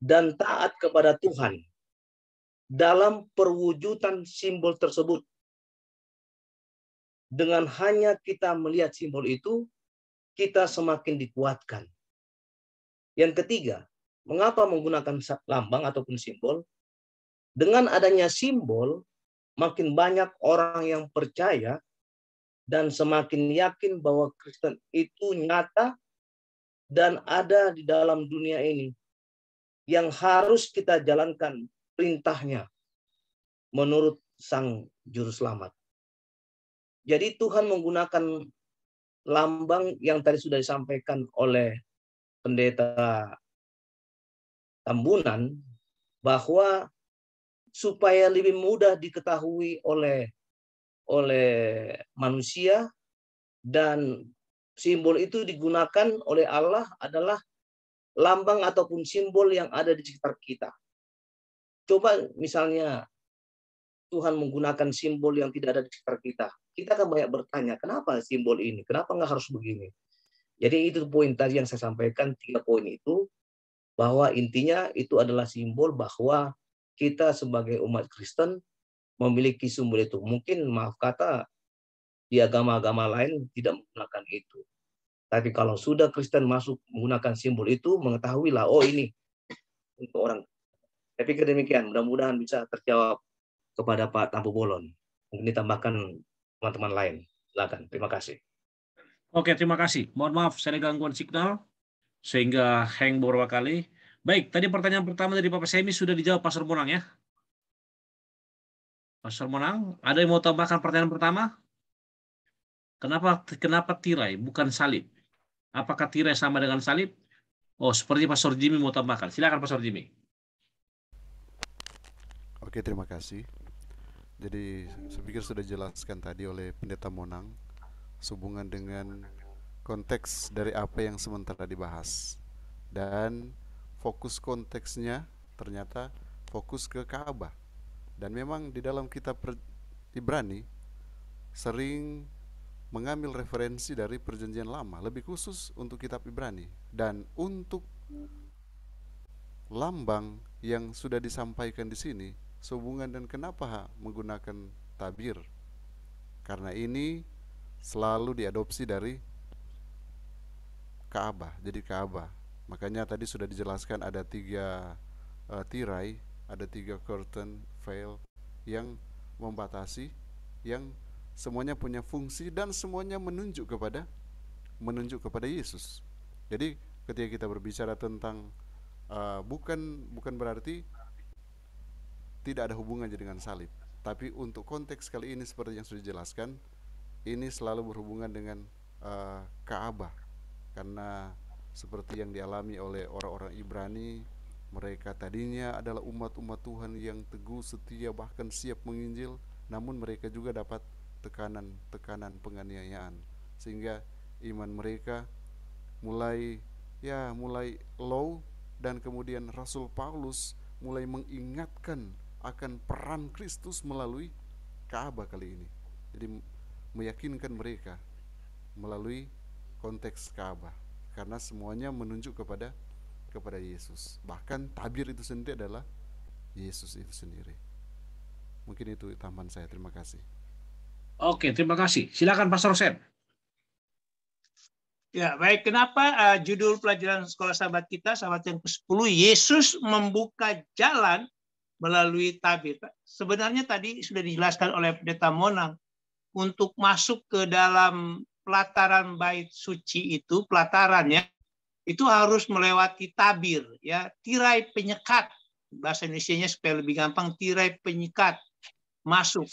dan taat kepada Tuhan dalam perwujudan simbol tersebut. Dengan hanya kita melihat simbol itu, kita semakin dikuatkan. Yang ketiga, mengapa menggunakan lambang ataupun simbol? Dengan adanya simbol, makin banyak orang yang percaya dan semakin yakin bahwa Kristen itu nyata dan ada di dalam dunia ini yang harus kita jalankan perintahnya menurut Sang Juru Selamat. Jadi Tuhan menggunakan lambang yang tadi sudah disampaikan oleh Pendeta Tambunan, bahwa supaya lebih mudah diketahui oleh manusia, dan simbol itu digunakan oleh Allah adalah lambang ataupun simbol yang ada di sekitar kita. Coba misalnya Tuhan menggunakan simbol yang tidak ada di sekitar kita. Kita akan banyak bertanya, kenapa simbol ini? Kenapa nggak harus begini? Jadi itu poin tadi yang saya sampaikan, 3 poin itu, bahwa intinya itu adalah simbol bahwa kita sebagai umat Kristen memiliki simbol itu. Mungkin maaf kata di agama-agama lain tidak menggunakan itu. Tapi kalau sudah Kristen masuk menggunakan simbol itu, mengetahuilah, oh ini untuk orang. Saya pikir demikian. Mudah-mudahan bisa terjawab kepada Pak Tampu Bolon. Mungkin ditambahkan teman-teman lain. Silakan. Terima kasih. Oke, terima kasih. Mohon maaf, saya ada gangguan signal sehingga hang beberapa kali. Baik, tadi pertanyaan pertama dari Bapak Semi sudah dijawab Pastor Monang ya. Pastor Monang, ada yang mau tambahkan pertanyaan pertama? Kenapa tirai bukan salib? Apakah tirai sama dengan salib? Oh, seperti Pastor Jimmy mau tambahkan. Silakan Pastor Jimmy. Oke, terima kasih. Jadi saya pikir sudah dijelaskan tadi oleh Pendeta Monang sehubungan dengan konteks dari apa yang sementara dibahas, dan fokus konteksnya ternyata fokus ke Ka'bah. Dan memang di dalam kitab Ibrani sering mengambil referensi dari Perjanjian Lama, lebih khusus untuk kitab Ibrani. Dan untuk lambang yang sudah disampaikan di sini sehubungan dan kenapa menggunakan tabir, karena ini selalu diadopsi dari Ka'bah. Jadi Ka'bah, makanya tadi sudah dijelaskan ada 3 tirai, ada 3 curtain veil yang membatasi, yang semuanya punya fungsi dan semuanya menunjuk kepada Yesus. Jadi ketika kita berbicara tentang bukan berarti tidak ada hubungannya dengan salib, tapi untuk konteks kali ini seperti yang sudah dijelaskan, ini selalu berhubungan dengan Ka'bah, karena seperti yang dialami oleh orang-orang Ibrani, mereka tadinya adalah umat-umat Tuhan yang teguh, setia, bahkan siap menginjil, namun mereka juga dapat tekanan penganiayaan, sehingga iman mereka mulai low. Dan kemudian Rasul Paulus mulai mengingatkan akan peran Kristus melalui Ka'bah kali ini. Jadi meyakinkan mereka melalui konteks Ka'bah, karena semuanya menunjuk kepada Yesus. Bahkan tabir itu sendiri adalah Yesus itu sendiri. Mungkin itu tambahan saya. Terima kasih. Oke, terima kasih. Silakan Pastor Sam. Ya, baik. Kenapa judul pelajaran sekolah sahabat kita, sahabat yang ke-10, Yesus membuka jalan melalui tabir. Sebenarnya tadi sudah dijelaskan oleh Pendeta Monang, untuk masuk ke dalam pelataran bait suci itu, pelatarannya, itu harus melewati tabir, ya, tirai penyekat. Bahasa Indonesianya supaya lebih gampang, tirai penyekat masuk.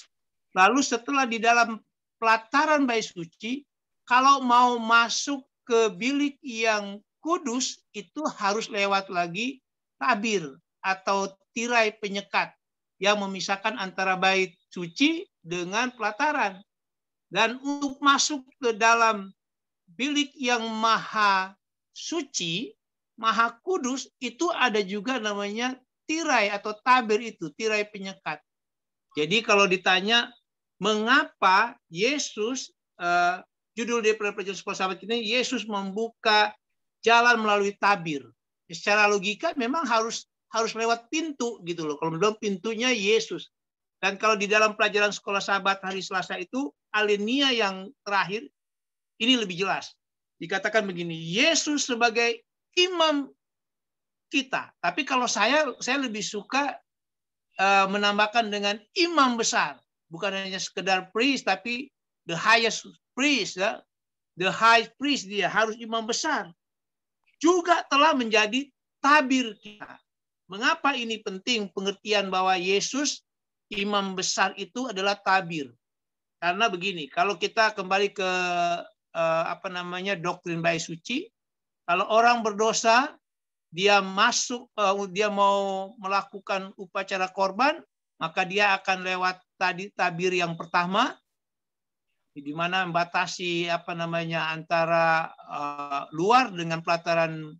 Lalu setelah di dalam pelataran bait suci, kalau mau masuk ke bilik yang kudus, itu harus lewat lagi tabir atau tirai penyekat yang memisahkan antara bait suci dengan pelataran. Dan untuk masuk ke dalam bilik yang maha suci, maha kudus, itu ada juga namanya tirai atau tabir itu, tirai penyekat. Jadi kalau ditanya mengapa Yesus, judul dari pelajaran sekolah sahabat ini, Yesus membuka jalan melalui tabir. Secara logika memang harus harus lewat pintu gitu loh. Kalau belum pintunya Yesus. Dan kalau di dalam pelajaran sekolah sahabat hari Selasa itu alinea yang terakhir ini lebih jelas. Dikatakan begini, Yesus sebagai imam kita. Tapi kalau saya lebih suka menambahkan dengan imam besar. Bukan hanya sekedar priest, tapi the highest priest. Ya. The high priest dia harus imam besar. Juga telah menjadi tabir kita. Mengapa ini penting pengertian bahwa Yesus imam besar itu adalah tabir? Karena begini, kalau kita kembali ke doktrin bait suci, kalau orang berdosa dia masuk, dia mau melakukan upacara korban, maka dia akan lewat tadi tabir yang pertama, di mana membatasi antara luar dengan pelataran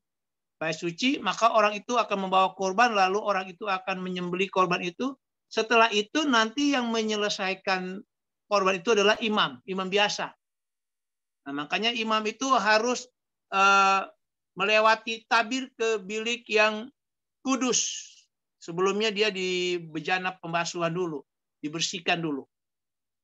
bait suci, maka orang itu akan membawa korban, lalu orang itu akan menyembelih korban itu. Setelah itu nanti yang menyelesaikan korban itu adalah imam biasa. Nah, makanya imam itu harus melewati tabir ke bilik yang kudus. Sebelumnya dia di bejana pembasuhan dulu, dibersihkan dulu.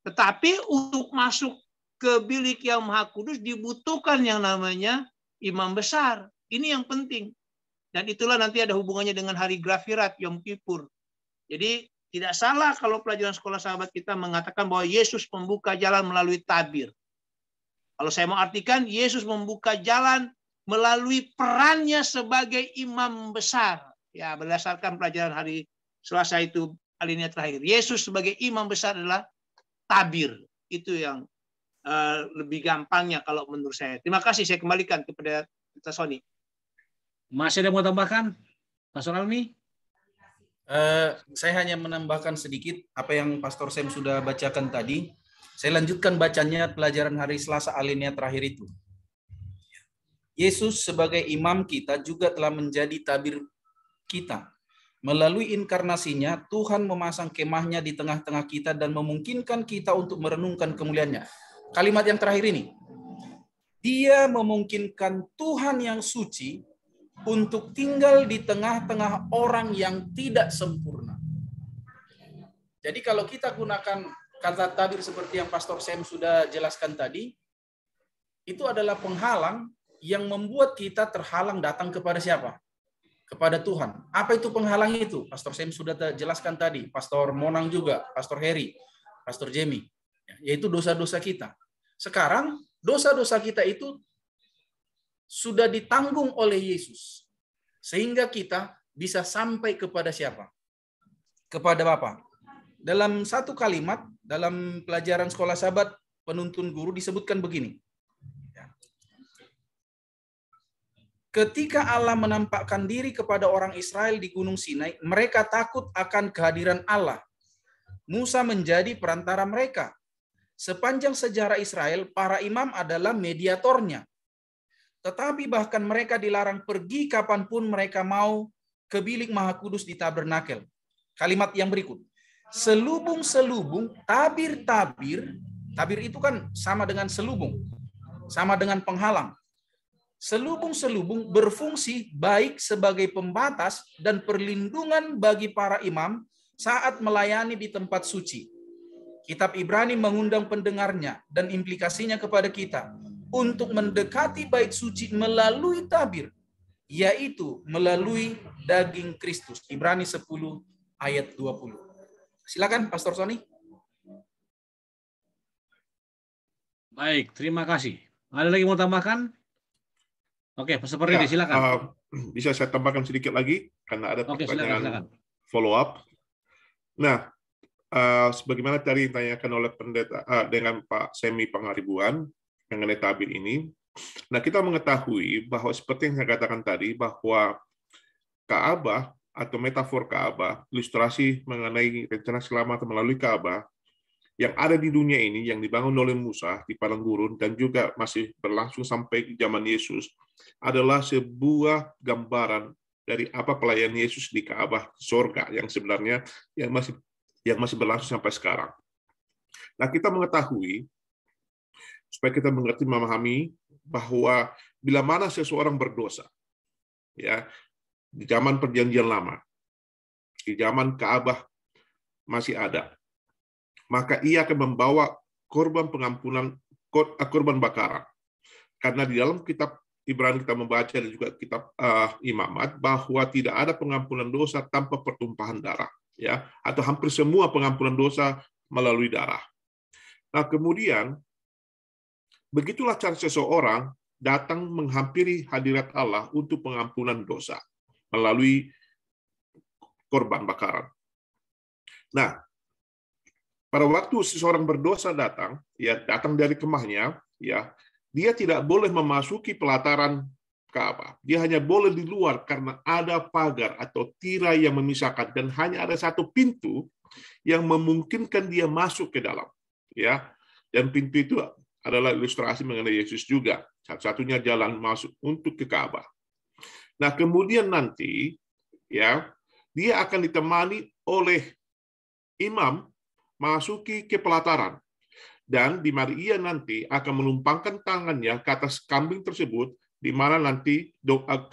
Tetapi untuk masuk ke bilik yang maha kudus dibutuhkan yang namanya imam besar. Ini yang penting. Dan itulah nanti ada hubungannya dengan hari Grafirat, Yom Kippur. Jadi tidak salah kalau pelajaran sekolah sahabat kita mengatakan bahwa Yesus membuka jalan melalui tabir. Kalau saya mau artikan, Yesus membuka jalan melalui perannya sebagai imam besar. Ya, berdasarkan pelajaran hari Selasa itu alinea terakhir. Yesus sebagai imam besar adalah tabir. Itu yang lebih gampangnya kalau menurut saya. Terima kasih, saya kembalikan kepada Pak Sony. Masih ada yang mau tambahkan? Pastor Almi? Saya hanya menambahkan sedikit apa yang Pastor Sam sudah bacakan tadi. Saya lanjutkan bacanya pelajaran hari Selasa alinea terakhir itu. Yesus sebagai imam kita juga telah menjadi tabir kita. Melalui inkarnasinya, Tuhan memasang kemahnya di tengah-tengah kita dan memungkinkan kita untuk merenungkan kemuliaannya. Kalimat yang terakhir ini. Dia memungkinkan Tuhan yang suci untuk tinggal di tengah-tengah orang yang tidak sempurna. Jadi kalau kita gunakan kata tabir seperti yang Pastor Sam sudah jelaskan tadi, itu adalah penghalang yang membuat kita terhalang datang kepada siapa? Kepada Tuhan. Apa itu penghalang itu? Pastor Sam sudah jelaskan tadi, Pastor Monang juga, Pastor Heri, Pastor Jamie, yaitu dosa-dosa kita. Sekarang dosa-dosa kita itu sudah ditanggung oleh Yesus. Sehingga kita bisa sampai kepada siapa? Kepada Bapa. Dalam satu kalimat, dalam pelajaran sekolah sahabat penuntun guru disebutkan begini. Ketika Allah menampakkan diri kepada orang Israel di Gunung Sinai, mereka takut akan kehadiran Allah. Musa menjadi perantara mereka. Sepanjang sejarah Israel, para imam adalah mediatornya. Tetapi bahkan mereka dilarang pergi kapanpun mereka mau ke bilik Maha Kudus di tabernakel. Kalimat yang berikut. Selubung-selubung, tabir-tabir, tabir itu kan sama dengan selubung, sama dengan penghalang. Selubung-selubung berfungsi baik sebagai pembatas dan perlindungan bagi para imam saat melayani di tempat suci. Kitab Ibrani mengundang pendengarnya dan implikasinya kepada kita untuk mendekati bait suci melalui tabir, yaitu melalui daging Kristus. Ibrani 10 ayat 20. Silakan Pastor Sony. Baik, terima kasih. Ada lagi mau tambahkan? Oke, seperti ini, silakan. Bisa saya tambahkan sedikit lagi karena ada pertanyaan silakan. Follow up. Nah, sebagaimana tadi ditanyakan oleh pendeta dengan Pak Semi Pangaribuan mengenai tabir ini. Nah, kita mengetahui bahwa seperti yang saya katakan tadi, bahwa Ka'bah atau metafor Ka'bah, ilustrasi mengenai rencana keselamatan melalui Ka'bah, yang ada di dunia ini, yang dibangun oleh Musa di padang gurun, dan juga masih berlangsung sampai zaman Yesus, adalah sebuah gambaran dari apa pelayanan Yesus di Ka'bah surga, yang sebenarnya yang masih berlangsung sampai sekarang. Nah, kita mengetahui, supaya kita mengerti, memahami bahwa bila mana seseorang berdosa, ya di zaman Perjanjian Lama, di zaman Ka'bah masih ada. Maka ia akan membawa korban pengampunan, korban bakaran. Karena di dalam kitab Ibrani kita membaca dan juga kitab Imamat bahwa tidak ada pengampunan dosa tanpa pertumpahan darah, ya, atau hampir semua pengampunan dosa melalui darah. Nah, kemudian begitulah cara seseorang datang menghampiri hadirat Allah untuk pengampunan dosa melalui korban bakaran. Nah, pada waktu seseorang berdosa datang, ya, datang dari kemahnya, ya, dia tidak boleh memasuki pelataran Ka'bah. Dia hanya boleh di luar karena ada pagar atau tirai yang memisahkan dan hanya ada satu pintu yang memungkinkan dia masuk ke dalam, ya. Dan pintu itu adalah ilustrasi mengenai Yesus juga, satu-satunya jalan masuk untuk ke Ka'bah. Nah, kemudian nanti, ya, dia akan ditemani oleh imam masuki ke pelataran, dan di mana ia nanti akan menumpangkan tangannya ke atas kambing tersebut, di mana nanti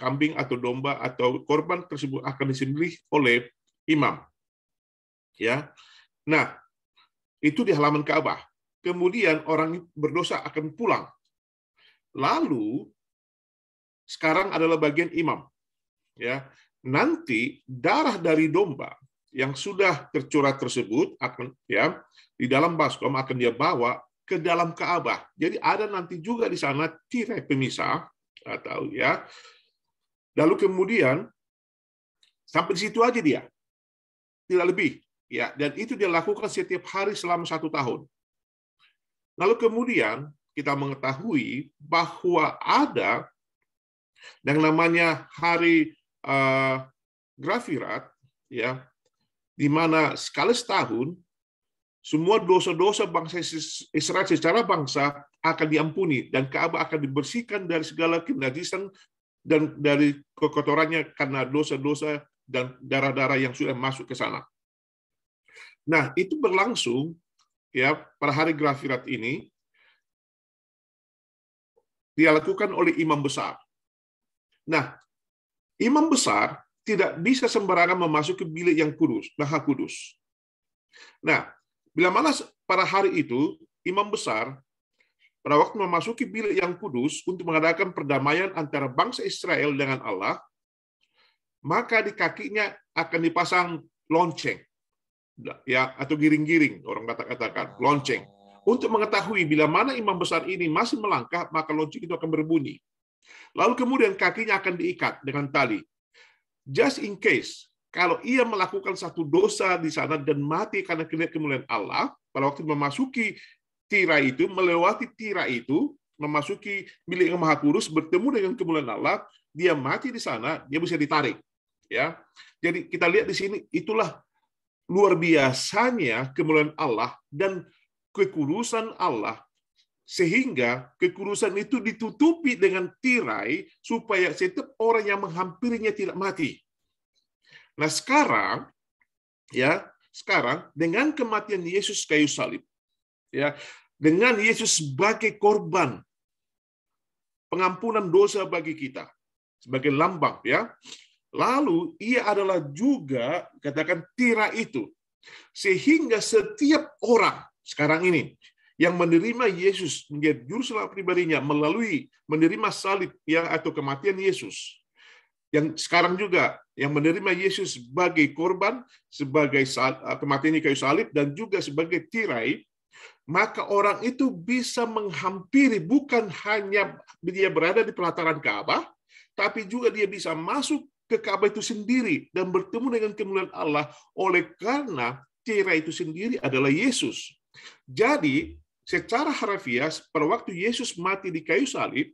kambing atau domba atau korban tersebut akan disembelih oleh imam. Ya, nah itu di halaman Ka'bah. Kemudian orang berdosa akan pulang. Lalu sekarang adalah bagian imam. Ya, nanti darah dari domba yang sudah tercurah tersebut akan, ya, di dalam baskom akan dia bawa ke dalam Ka'bah. Jadi ada nanti juga di sana tirai pemisah, atau, ya. Lalu kemudian sampai di situ aja dia, tidak lebih, ya. Dan itu dia lakukan setiap hari selama 1 tahun. Lalu kemudian kita mengetahui bahwa ada yang namanya hari Grafirat, ya, di mana sekali setahun semua dosa-dosa bangsa Israel secara bangsa akan diampuni dan Ka'bah akan dibersihkan dari segala kenajisan dan dari kekotorannya karena dosa-dosa dan darah-darah yang sudah masuk ke sana. Nah, itu berlangsung, ya, pada hari Grafirat ini dilakukan oleh imam besar. Nah, imam besar tidak bisa sembarangan memasuki bilik yang kudus, Maha Kudus. Nah, bila mana pada hari itu, imam besar pada waktu memasuki bilik yang kudus untuk mengadakan perdamaian antara bangsa Israel dengan Allah, maka di kakinya akan dipasang lonceng, ya, atau giring-giring, orang katakan lonceng. Untuk mengetahui bila mana imam besar ini masih melangkah, maka lonceng itu akan berbunyi. Lalu kemudian kakinya akan diikat dengan tali. Just in case, kalau ia melakukan satu dosa di sana dan mati karena kemuliaan Allah, pada waktu memasuki tirai itu, melewati tirai itu, memasuki bilik yang Maha Kudus, bertemu dengan kemuliaan Allah, dia mati di sana, dia bisa ditarik. Ya, jadi kita lihat di sini, itulah luar biasanya kemuliaan Allah dan kekudusan Allah, sehingga kekudusan itu ditutupi dengan tirai supaya setiap orang yang menghampirinya tidak mati. Nah, sekarang, ya, dengan kematian Yesus kayu salib, ya, dengan Yesus sebagai korban pengampunan dosa bagi kita, sebagai lambang, ya. Lalu ia adalah juga, katakan, tirai itu, sehingga setiap orang sekarang ini yang menerima Yesus menjadi juru selamat pribadinya melalui menerima salib, ya, atau kematian Yesus, yang sekarang juga yang menerima Yesus sebagai korban, sebagai kematian kayu salib, dan juga sebagai tirai, maka orang itu bisa menghampiri, bukan hanya dia berada di pelataran Ka'bah, tapi juga dia bisa masuk ke Ka'bah itu sendiri dan bertemu dengan kemuliaan Allah oleh karena tirai itu sendiri adalah Yesus. Jadi, secara harfiah, pada waktu Yesus mati di kayu salib,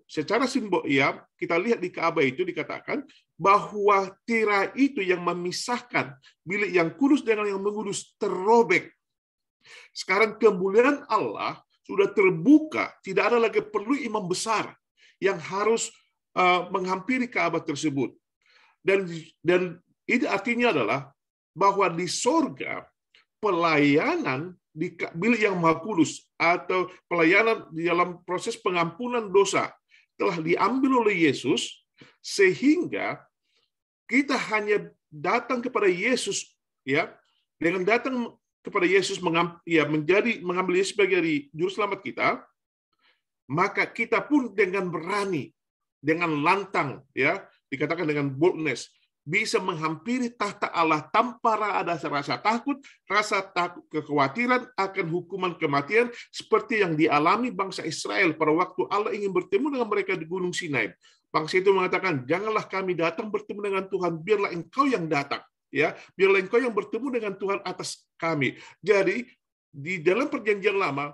secara simbol, ya, kita lihat di Ka'bah itu dikatakan bahwa tirai itu yang memisahkan bilik yang kudus dengan yang mengudus terrobek. Sekarang kemuliaan Allah sudah terbuka, tidak ada lagi perlu imam besar yang harus menghampiri Ka'bah tersebut. Dan itu artinya adalah bahwa di sorga pelayanan di bilik yang Maha Kudus atau pelayanan di dalam proses pengampunan dosa telah diambil oleh Yesus, sehingga kita hanya datang kepada Yesus, ya, dengan datang kepada Yesus mengambil Yesus sebagai juru selamat kita, maka kita pun dengan berani, dengan lantang, ya, dikatakan dengan boldness, bisa menghampiri tahta Allah tanpa ada rasa takut kekhawatiran akan hukuman kematian seperti yang dialami bangsa Israel pada waktu Allah ingin bertemu dengan mereka di Gunung Sinai. Bangsa itu mengatakan, janganlah kami datang bertemu dengan Tuhan, biarlah engkau yang datang, ya, biarlah engkau yang bertemu dengan Tuhan atas kami. Jadi di dalam perjanjian lama,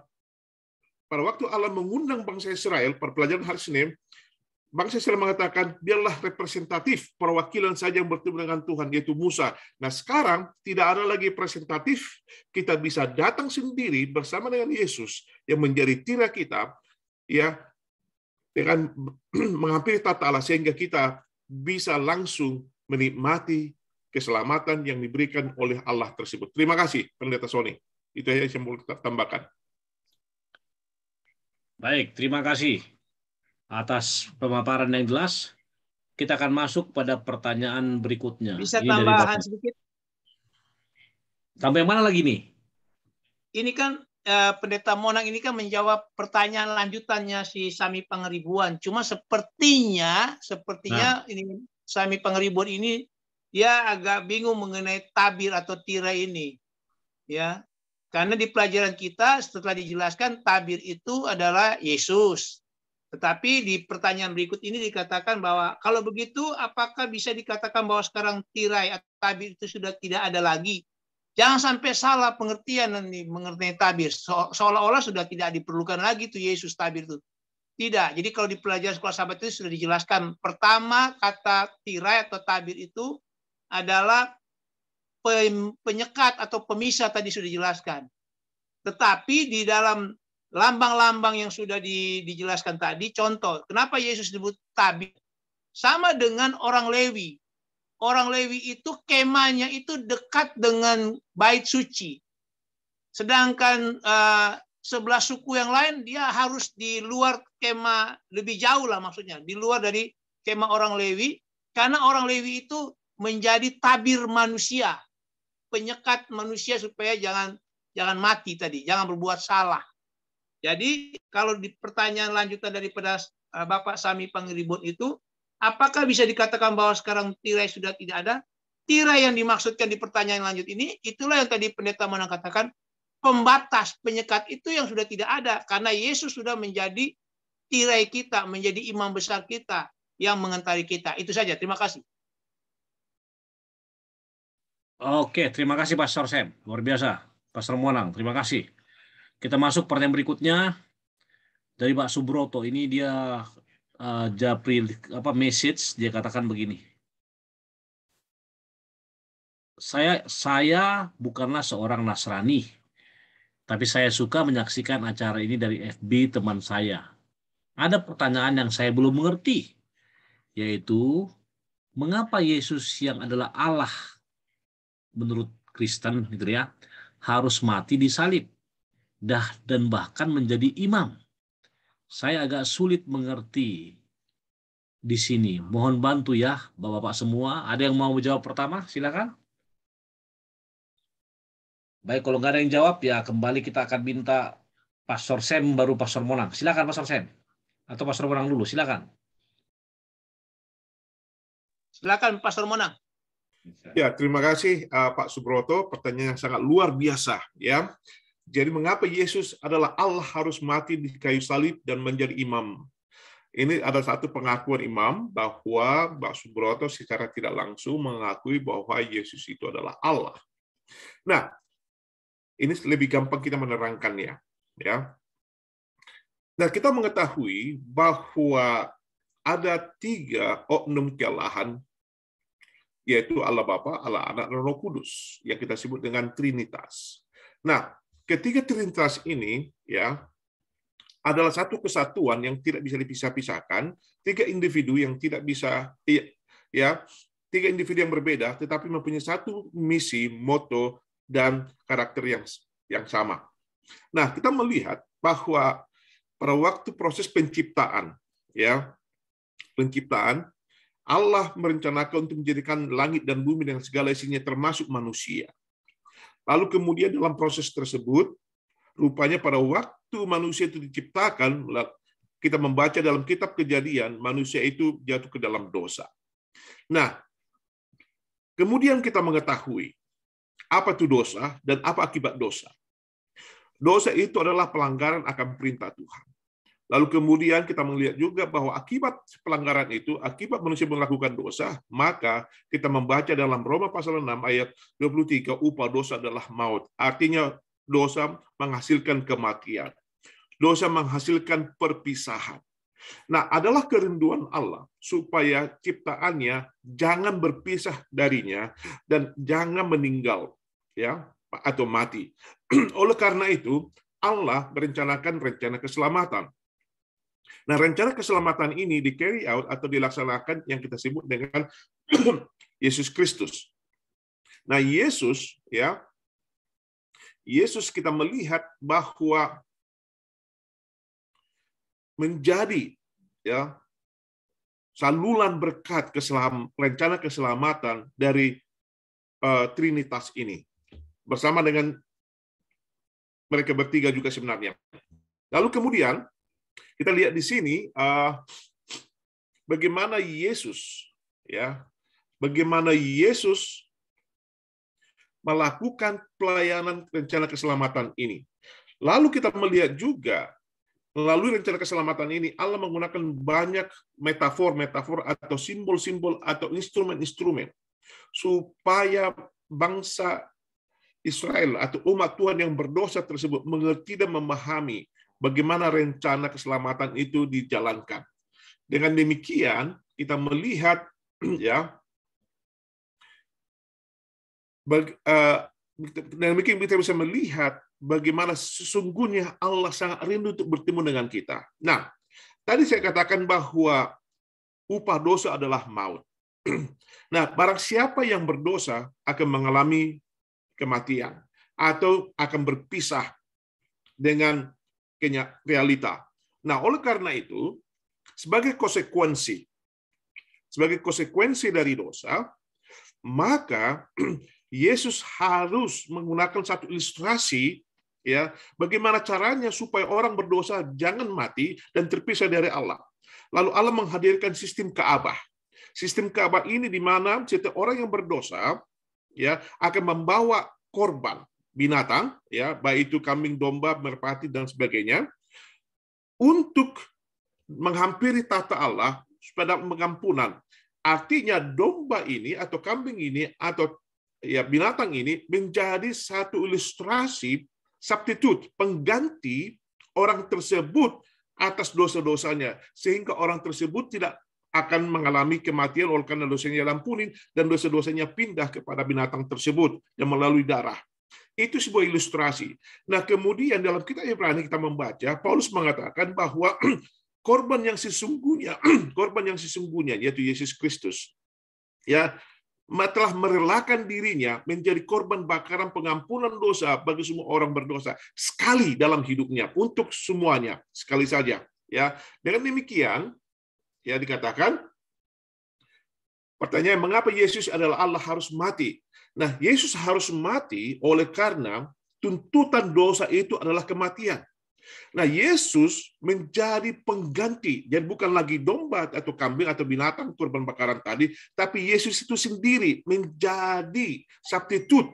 pada waktu Allah mengundang bangsa Israel pada pelajaran hari Senin, bangsa Israel mengatakan, biarlah representatif perwakilan saja yang bertemu dengan Tuhan, yaitu Musa. Nah, sekarang tidak ada lagi representatif, kita bisa datang sendiri bersama dengan Yesus yang menjadi tira kita, ya, dengan menghampiri tahta Allah, sehingga kita bisa langsung menikmati keselamatan yang diberikan oleh Allah tersebut. Terima kasih, Pendeta Sony. Itu yang saya mau tambahkan. Baik, terima kasih atas pemaparan yang jelas. Kita akan masuk pada pertanyaan berikutnya. Bisa Ini tambahan sedikit? Sampai mana lagi nih? Ini kan Pendeta Monang ini kan menjawab pertanyaan lanjutannya si Sami Pangeribuan. Cuma sepertinya ini Sami Pangeribuan ini dia agak bingung mengenai tabir atau tirai ini. Ya. Karena di pelajaran kita setelah dijelaskan tabir itu adalah Yesus. Tetapi di pertanyaan berikut ini dikatakan bahwa kalau begitu apakah bisa dikatakan bahwa sekarang tirai atau tabir itu sudah tidak ada lagi? Jangan sampai salah pengertian nanti mengenai tabir. Seolah-olah sudah tidak diperlukan lagi tuh Yesus tabir itu. Tidak. Jadi kalau di pelajaran sekolah sahabat itu sudah dijelaskan. Pertama, kata tirai atau tabir itu adalah penyekat atau pemisah, tadi sudah dijelaskan. Tetapi di dalam lambang-lambang yang sudah dijelaskan tadi, contoh, kenapa Yesus disebut tabir? Sama dengan orang Lewi. Orang Lewi itu kemahnya itu dekat dengan bait suci. Sedangkan sebelah suku yang lain dia harus di luar kemah, lebih jauh lah maksudnya, di luar dari kemah orang Lewi, karena orang Lewi itu menjadi tabir manusia, penyekat manusia supaya jangan mati tadi, jangan berbuat salah. Jadi kalau di pertanyaan lanjutan daripada Bapak Sami Pangeribuan itu, apakah bisa dikatakan bahwa sekarang tirai sudah tidak ada? Tirai yang dimaksudkan di pertanyaan lanjut ini, itulah yang tadi Pendeta Monang katakan, pembatas, penyekat itu yang sudah tidak ada. Karena Yesus sudah menjadi tirai kita, menjadi imam besar kita, yang mengentari kita. Itu saja, terima kasih. Oke, terima kasih Pastor Sam. Luar biasa. Pastor Monang, terima kasih. Kita masuk pertanyaan berikutnya dari Pak Subroto. Ini dia japri message, dia katakan begini. Saya bukanlah seorang Nasrani, tapi saya suka menyaksikan acara ini dari FB teman saya. Ada pertanyaan yang saya belum mengerti, yaitu mengapa Yesus yang adalah Allah menurut Kristen gitu ya, harus mati di salib dan bahkan menjadi imam. Saya agak sulit mengerti di sini. Mohon bantu ya Bapak-bapak semua. Ada yang mau menjawab pertama? Silakan. Baik, kalau nggak ada yang jawab ya kembali kita akan minta Pastor Sam baru Pastor Monang. Silakan Pastor Sam. Atau Pastor Monang dulu, silakan. Silakan Pastor Monang. Ya, terima kasih Pak Subroto. Pertanyaan yang sangat luar biasa, ya. Jadi mengapa Yesus adalah Allah harus mati di kayu salib dan menjadi imam? Ini ada satu pengakuan imam bahwa Pak Subroto secara tidak langsung mengakui bahwa Yesus itu adalah Allah. Nah, ini lebih gampang kita menerangkannya, ya. Nah, kita mengetahui bahwa ada 3 oknum kealahan, yaitu Allah Bapa, Allah Anak, dan Roh Kudus, yang kita sebut dengan Trinitas. Nah, ketiga Trinitas ini ya adalah satu kesatuan yang tidak bisa dipisah-pisahkan, 3 individu yang tidak bisa 3 individu yang berbeda tetapi mempunyai satu misi, moto, dan karakter yang sama. Nah, kita melihat bahwa pada waktu proses penciptaan, ya, penciptaan Allah merencanakan untuk menjadikan langit dan bumi dengan segala isinya termasuk manusia. Lalu kemudian dalam proses tersebut, rupanya pada waktu manusia itu diciptakan, kita membaca dalam kitab Kejadian, manusia itu jatuh ke dalam dosa. Nah, kemudian kita mengetahui apa itu dosa dan apa akibat dosa. Dosa itu adalah pelanggaran akan perintah Tuhan. Lalu kemudian kita melihat juga bahwa akibat pelanggaran itu, akibat manusia melakukan dosa, maka kita membaca dalam Roma pasal 6 ayat 23, upah dosa adalah maut. Artinya dosa menghasilkan kematian. Dosa menghasilkan perpisahan. Nah, adalah kerinduan Allah supaya ciptaannya jangan berpisah darinya dan jangan meninggal, ya, atau mati. Oleh karena itu, Allah merencanakan rencana keselamatan. Nah, rencana keselamatan ini di carry out atau dilaksanakan yang kita sebut dengan Yesus Kristus. Nah, Yesus, ya, Yesus kita melihat bahwa menjadi, ya, saluran berkat rencana keselamatan dari Trinitas ini bersama dengan mereka bertiga juga sebenarnya. Lalu kemudian kita lihat di sini bagaimana Yesus, ya, bagaimana Yesus melakukan pelayanan rencana keselamatan ini. Lalu kita melihat juga melalui rencana keselamatan ini Allah menggunakan banyak metafor atau simbol-simbol atau instrumen-instrumen supaya bangsa Israel atau umat Tuhan yang berdosa tersebut mengerti dan memahami bagaimana rencana keselamatan itu dijalankan. Dengan demikian, kita melihat, ya, dengan demikian kita bisa melihat bagaimana sesungguhnya Allah sangat rindu untuk bertemu dengan kita. Nah, tadi saya katakan bahwa upah dosa adalah maut. Nah, barang siapa yang berdosa akan mengalami kematian atau akan berpisah dengan realita. Nah, oleh karena itu, sebagai konsekuensi dari dosa, maka Yesus harus menggunakan satu ilustrasi, ya, bagaimana caranya supaya orang berdosa jangan mati dan terpisah dari Allah. Lalu Allah menghadirkan sistem Ka'bah. Sistem Ka'bah ini di mana setiap orang yang berdosa, ya, akan membawa korban binatang, ya, baik itu kambing, domba, merpati dan sebagainya, untuk menghampiri tahta Allah supaya pengampunan. Artinya domba ini atau kambing ini atau, ya, binatang ini menjadi satu ilustrasi substitute, pengganti orang tersebut atas dosa-dosanya, sehingga orang tersebut tidak akan mengalami kematian oleh karena dosanya diampuni dan dosa-dosanya pindah kepada binatang tersebut yang melalui darah. Itu sebuah ilustrasi. Nah, kemudian dalam kitab Ibrani kita membaca Paulus mengatakan bahwa korban yang sesungguhnya yaitu Yesus Kristus, ya, telah merelakan dirinya menjadi korban bakaran pengampunan dosa bagi semua orang berdosa sekali dalam hidupnya, untuk semuanya sekali saja, ya. Dengan demikian, ya, dikatakan, pertanyaan mengapa Yesus adalah Allah harus mati? Nah, Yesus harus mati oleh karena tuntutan dosa itu adalah kematian. Nah, Yesus menjadi pengganti, jadi bukan lagi domba atau kambing atau binatang kurban bakaran tadi, tapi Yesus itu sendiri menjadi substitut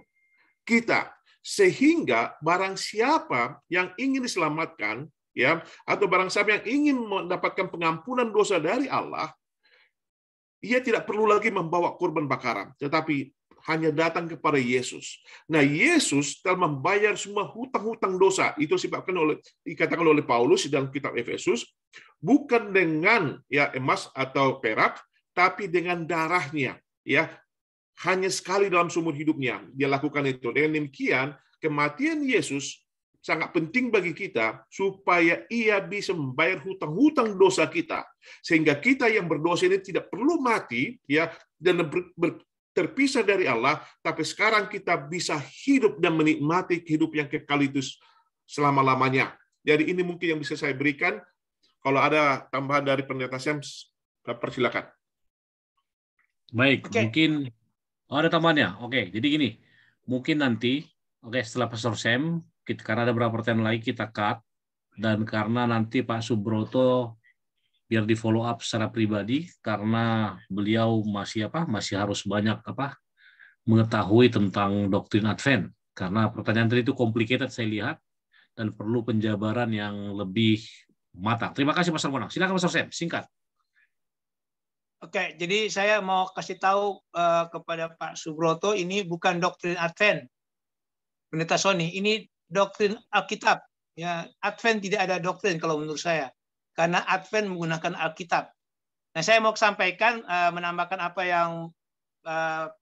kita, sehingga barang siapa yang ingin diselamatkan, ya, atau barang siapa yang ingin mendapatkan pengampunan dosa dari Allah, ia tidak perlu lagi membawa kurban bakaran, tetapi hanya datang kepada Yesus. Nah, Yesus telah membayar semua hutang-hutang dosa. Itu dikatakan oleh Paulus dalam kitab Efesus, bukan dengan, ya, emas atau perak, tapi dengan darahnya, ya. Hanya sekali dalam seumur hidupnya dia lakukan itu. Dengan demikian, kematian Yesus sangat penting bagi kita supaya ia bisa membayar hutang-hutang dosa kita, sehingga kita yang berdosa ini tidak perlu mati, ya, dan terpisah dari Allah, tapi sekarang kita bisa hidup dan menikmati hidup yang kekal itu selama-lamanya. Jadi ini mungkin yang bisa saya berikan. Kalau ada tambahan dari pendeta Sam, persilakan. Baik, Oke. mungkin ada tambahannya. Oke, jadi gini, mungkin nanti, setelah Pastor Sam, karena ada beberapa pertanyaan lagi kita cut, dan karena nanti Pak Subroto biar di follow up secara pribadi, karena beliau masih harus banyak mengetahui tentang doktrin Advent, karena pertanyaan tadi itu complicated saya lihat dan perlu penjabaran yang lebih matang. Terima kasih Pastor Monang. Silakan Pastor Sam, singkat. Oke, jadi saya mau kasih tahu kepada Pak Subroto, ini bukan doktrin Advent, Pendeta Sony. Ini doktrin Alkitab. Ya, Advent tidak ada doktrin kalau menurut saya, karena Advent menggunakan Alkitab. Nah, saya mau sampaikan, menambahkan apa yang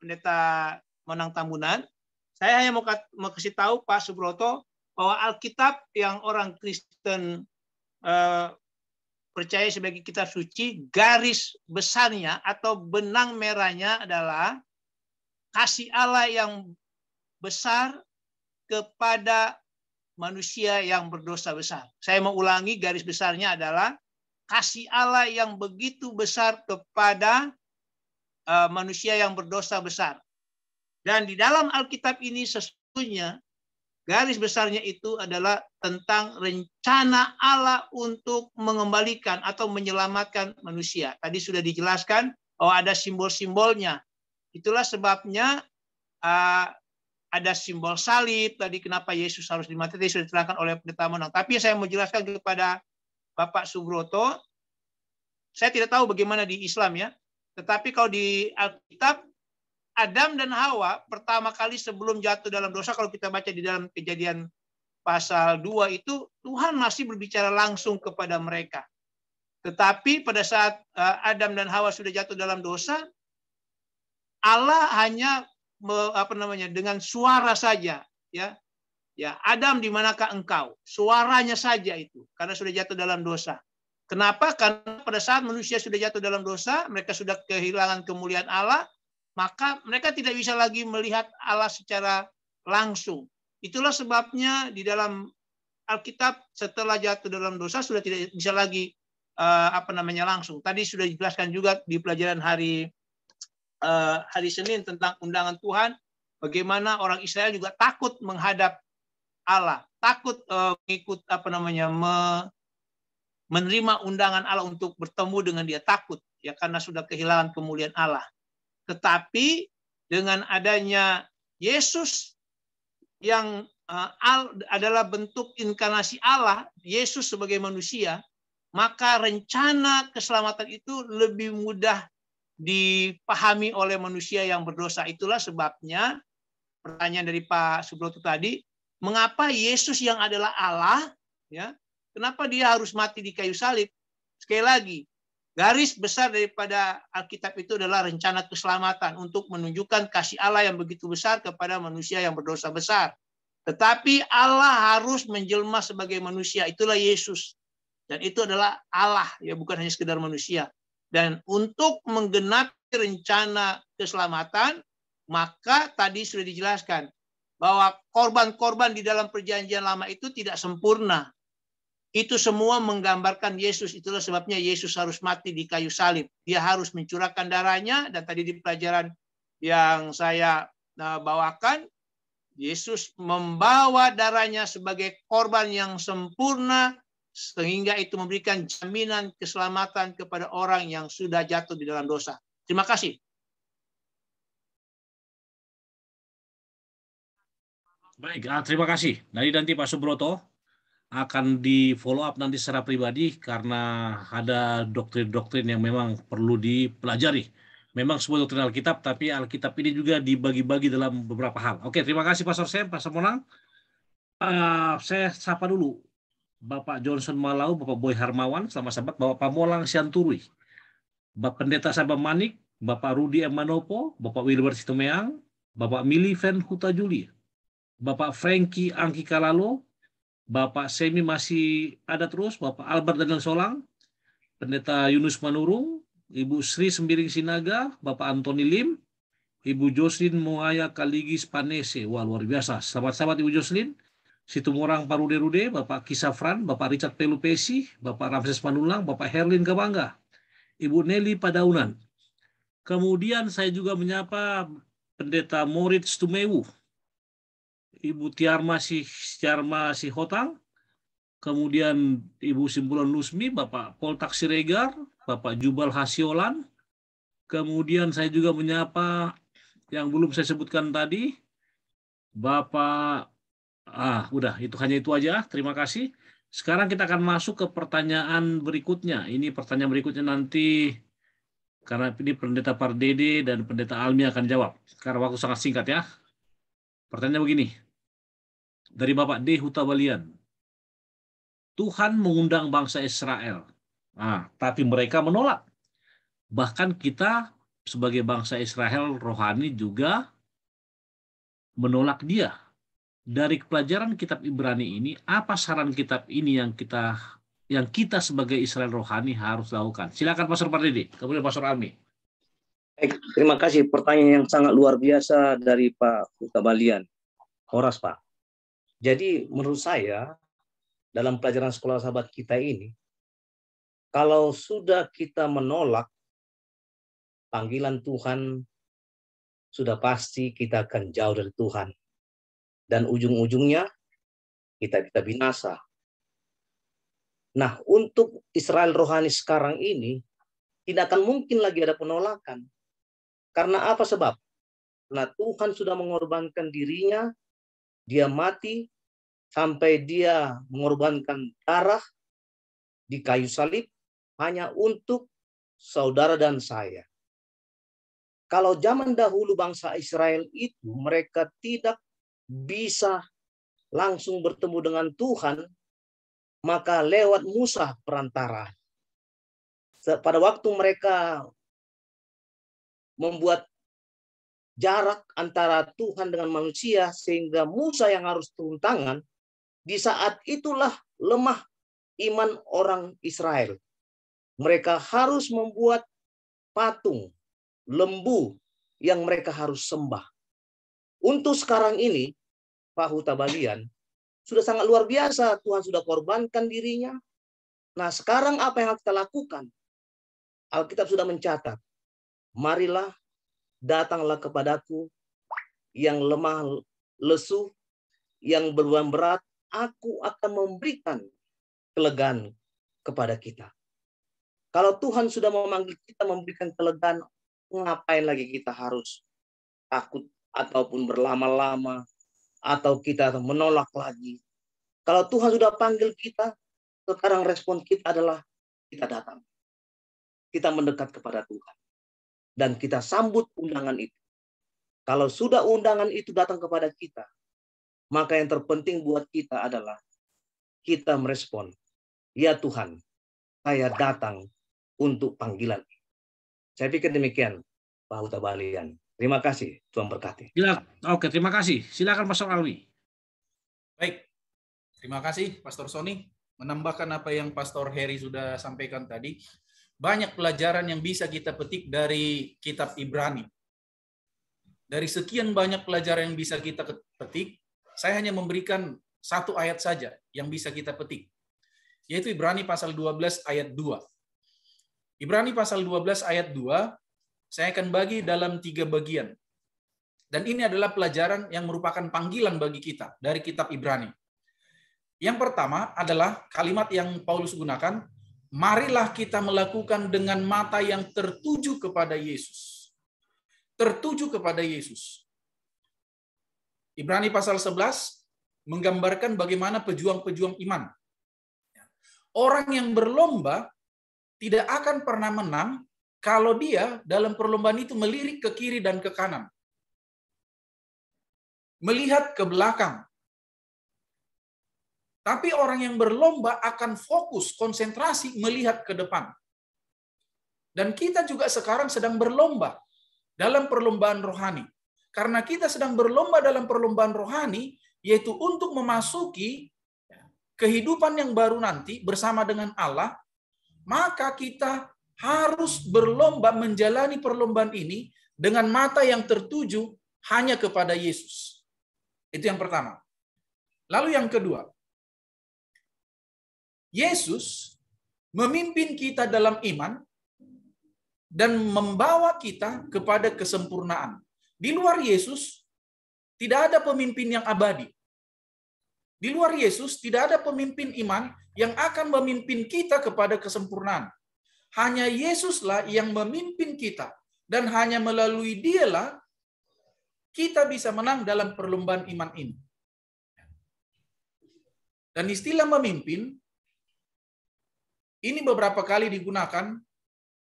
Pendeta Monang Tambunan. Saya hanya mau kasih tahu Pak Subroto bahwa Alkitab yang orang Kristen percaya sebagai kitab suci, garis besarnya atau benang merahnya adalah kasih Allah yang besar kepada manusia yang berdosa besar. Saya mau ulangi, garis besarnya adalah kasih Allah yang begitu besar kepada manusia yang berdosa besar. Dan di dalam Alkitab ini sesungguhnya garis besarnya itu adalah tentang rencana Allah untuk mengembalikan atau menyelamatkan manusia. Tadi sudah dijelaskan bahwa ada simbol-simbolnya. Itulah sebabnya ada simbol salib. Tadi kenapa Yesus harus dimati, tadi sudah diterangkan oleh Pendeta Monang. Tapi saya mau jelaskan kepada Bapak Subroto, saya tidak tahu bagaimana di Islam ya. Tetapi kalau di Alkitab, Adam dan Hawa pertama kali sebelum jatuh dalam dosa, kalau kita baca di dalam Kejadian pasal 2 itu, Tuhan masih berbicara langsung kepada mereka. Tetapi pada saat Adam dan Hawa sudah jatuh dalam dosa, Allah hanya dengan suara saja, ya. Ya, Adam, di manakah engkau? Suaranya saja itu, karena sudah jatuh dalam dosa. Kenapa? Karena pada saat manusia sudah jatuh dalam dosa, mereka sudah kehilangan kemuliaan Allah, maka mereka tidak bisa lagi melihat Allah secara langsung. Itulah sebabnya di dalam Alkitab setelah jatuh dalam dosa sudah tidak bisa lagi langsung. Tadi sudah dijelaskan juga di pelajaran hari Senin tentang undangan Tuhan, bagaimana orang Israel juga takut menghadap Allah, takut mengikut menerima undangan Allah untuk bertemu dengan Dia, takut ya karena sudah kehilangan kemuliaan Allah. Tetapi dengan adanya Yesus yang adalah bentuk inkarnasi Allah, Yesus sebagai manusia, maka rencana keselamatan itu lebih mudah dipahami oleh manusia yang berdosa. Itulah sebabnya pertanyaan dari Pak Subroto tadi, mengapa Yesus yang adalah Allah, ya, kenapa Dia harus mati di kayu salib? Sekali lagi, garis besar daripada Alkitab itu adalah rencana keselamatan untuk menunjukkan kasih Allah yang begitu besar kepada manusia yang berdosa besar. Tetapi Allah harus menjelma sebagai manusia, itulah Yesus. Dan itu adalah Allah, ya, bukan hanya sekedar manusia. Dan untuk menggenapi rencana keselamatan, maka tadi sudah dijelaskan bahwa korban-korban di dalam perjanjian lama itu tidak sempurna. Itu semua menggambarkan Yesus. Itulah sebabnya Yesus harus mati di kayu salib. Dia harus mencurahkan darahnya. Dan tadi di pelajaran yang saya bawakan, Yesus membawa darahnya sebagai korban yang sempurna, sehingga itu memberikan jaminan keselamatan kepada orang yang sudah jatuh di dalam dosa. Terima kasih. Baik, terima kasih. Nanti Pak Subroto akan di follow up nanti secara pribadi karena ada doktrin-doktrin yang memang perlu dipelajari. Memang sebuah doktrin Alkitab, tapi Alkitab ini juga dibagi-bagi dalam beberapa hal. Oke, terima kasih Pastor Sam, Pastor Monang. Saya sapa dulu Bapak Johnson Malau, Bapak Boy Harmawan, sama-sama Bapak Pamolang Sianturui, Bapak Pendeta Sabah Manik, Bapak Rudi Emanopo, Bapak Wilbert Situmeang, Bapak Mili Ven Huta Juli, Bapak Frankie Angki Kalalo, Bapak Semi masih ada terus, Bapak Albert Daniel Solang, Pendeta Yunus Manurung, Ibu Sri Sembiring Sinaga, Bapak Antoni Lim, Ibu Jocelyn Moaya Kaligis Panese. Wah, luar biasa. Sahabat-sahabat Ibu Jocelyn, Situmorang Parude-Rude, Bapak Kisafran, Bapak Richard Pelupesi, Bapak Ramses Manulang, Bapak Herlin Kabangga, Ibu Nelly Padaunan, Kemudian saya juga menyapa Pendeta Moritz Tumewu, Ibu Tiarma Sihotang, kemudian Ibu Simpulan Lusmi, Bapak Poltak Siregar, Bapak Jubal Hasiolan. Kemudian saya juga menyapa yang belum saya sebutkan tadi, Bapak, udah, hanya itu aja. Terima kasih. Sekarang kita akan masuk ke pertanyaan berikutnya. Ini pertanyaan berikutnya nanti, karena ini Pendeta Pardede dan Pendeta Almi akan jawab. Karena waktu sangat singkat ya. Pertanyaan begini. Dari Bapak D. Hutabalian. Tuhan mengundang bangsa Israel. Tapi mereka menolak. Bahkan kita sebagai bangsa Israel rohani juga menolak dia. Dari pelajaran kitab Ibrani ini, apa saran kitab ini yang kita sebagai Israel rohani harus lakukan? Silakan Pastor Pardede, kemudian Pastor Almi. Baik, terima kasih. Pertanyaan yang sangat luar biasa dari Pak Hutabalian. Horas, Pak. Jadi menurut saya, dalam pelajaran sekolah sahabat kita ini, kalau sudah kita menolak panggilan Tuhan, sudah pasti kita akan jauh dari Tuhan. Dan ujung-ujungnya kita binasa. Nah, untuk Israel rohani sekarang ini, tidak akan mungkin lagi ada penolakan. Karena apa sebab? Nah, Tuhan sudah mengorbankan dirinya, dia mati, sampai dia mengorbankan darah di kayu salib, hanya untuk saudara dan saya. Kalau zaman dahulu bangsa Israel itu, mereka tidak bisa langsung bertemu dengan Tuhan, maka lewat Musa perantara. Pada waktu mereka membuat jarak antara Tuhan dengan manusia, sehingga Musa yang harus turun tangan, di saat itulah lemah iman orang Israel. Mereka harus membuat patung, lembu yang mereka harus sembah. Untuk sekarang ini, Pak Hutabalian, sudah sangat luar biasa. Tuhan sudah korbankan dirinya. Nah, sekarang apa yang harus kita lakukan? Alkitab sudah mencatat. Marilah, datanglah kepadaku yang lemah lesu, yang beban berat, aku akan memberikan kelegaan kepada kita. Kalau Tuhan sudah memanggil kita memberikan kelegaan, ngapain lagi kita harus takut ataupun berlama-lama, atau kita menolak lagi. Kalau Tuhan sudah panggil kita, sekarang respon kita adalah kita datang. Kita mendekat kepada Tuhan. Dan kita sambut undangan itu. Kalau sudah undangan itu datang kepada kita, maka yang terpenting buat kita adalah kita merespon. Ya Tuhan, saya datang untuk panggilan. Saya pikir demikian, Pak Hutabalian. Terima kasih, Tuhan berkati. Oke, terima kasih. Silakan Pastor Alwi. Baik, terima kasih Pastor Sony. Menambahkan apa yang Pastor Heri sudah sampaikan tadi, banyak pelajaran yang bisa kita petik dari kitab Ibrani. Dari sekian banyak pelajaran yang bisa kita petik, saya hanya memberikan satu ayat saja yang bisa kita petik, yaitu Ibrani pasal 12 ayat 2. Ibrani pasal 12 ayat 2, saya akan bagi dalam 3 bagian. Dan ini adalah pelajaran yang merupakan panggilan bagi kita dari kitab Ibrani. Yang pertama adalah kalimat yang Paulus gunakan, marilah kita melakukan dengan mata yang tertuju kepada Yesus. Tertuju kepada Yesus. Ibrani pasal 11 menggambarkan bagaimana pejuang-pejuang iman. Orang yang berlomba tidak akan pernah menang kalau dia dalam perlombaan itu melirik ke kiri dan ke kanan. Melihat ke belakang. Tapi orang yang berlomba akan fokus, konsentrasi, melihat ke depan. Dan kita juga sekarang sedang berlomba dalam perlombaan rohani. Karena kita sedang berlomba dalam perlombaan rohani, yaitu untuk memasuki kehidupan yang baru nanti bersama dengan Allah, maka kita harus berlomba menjalani perlombaan ini dengan mata yang tertuju hanya kepada Yesus. Itu yang pertama. Lalu yang kedua, Yesus memimpin kita dalam iman dan membawa kita kepada kesempurnaan. Di luar Yesus tidak ada pemimpin yang abadi. Di luar Yesus tidak ada pemimpin iman yang akan memimpin kita kepada kesempurnaan. Hanya Yesuslah yang memimpin kita, dan hanya melalui Dialah kita bisa menang dalam perlombaan iman ini. Dan istilah memimpin ini beberapa kali digunakan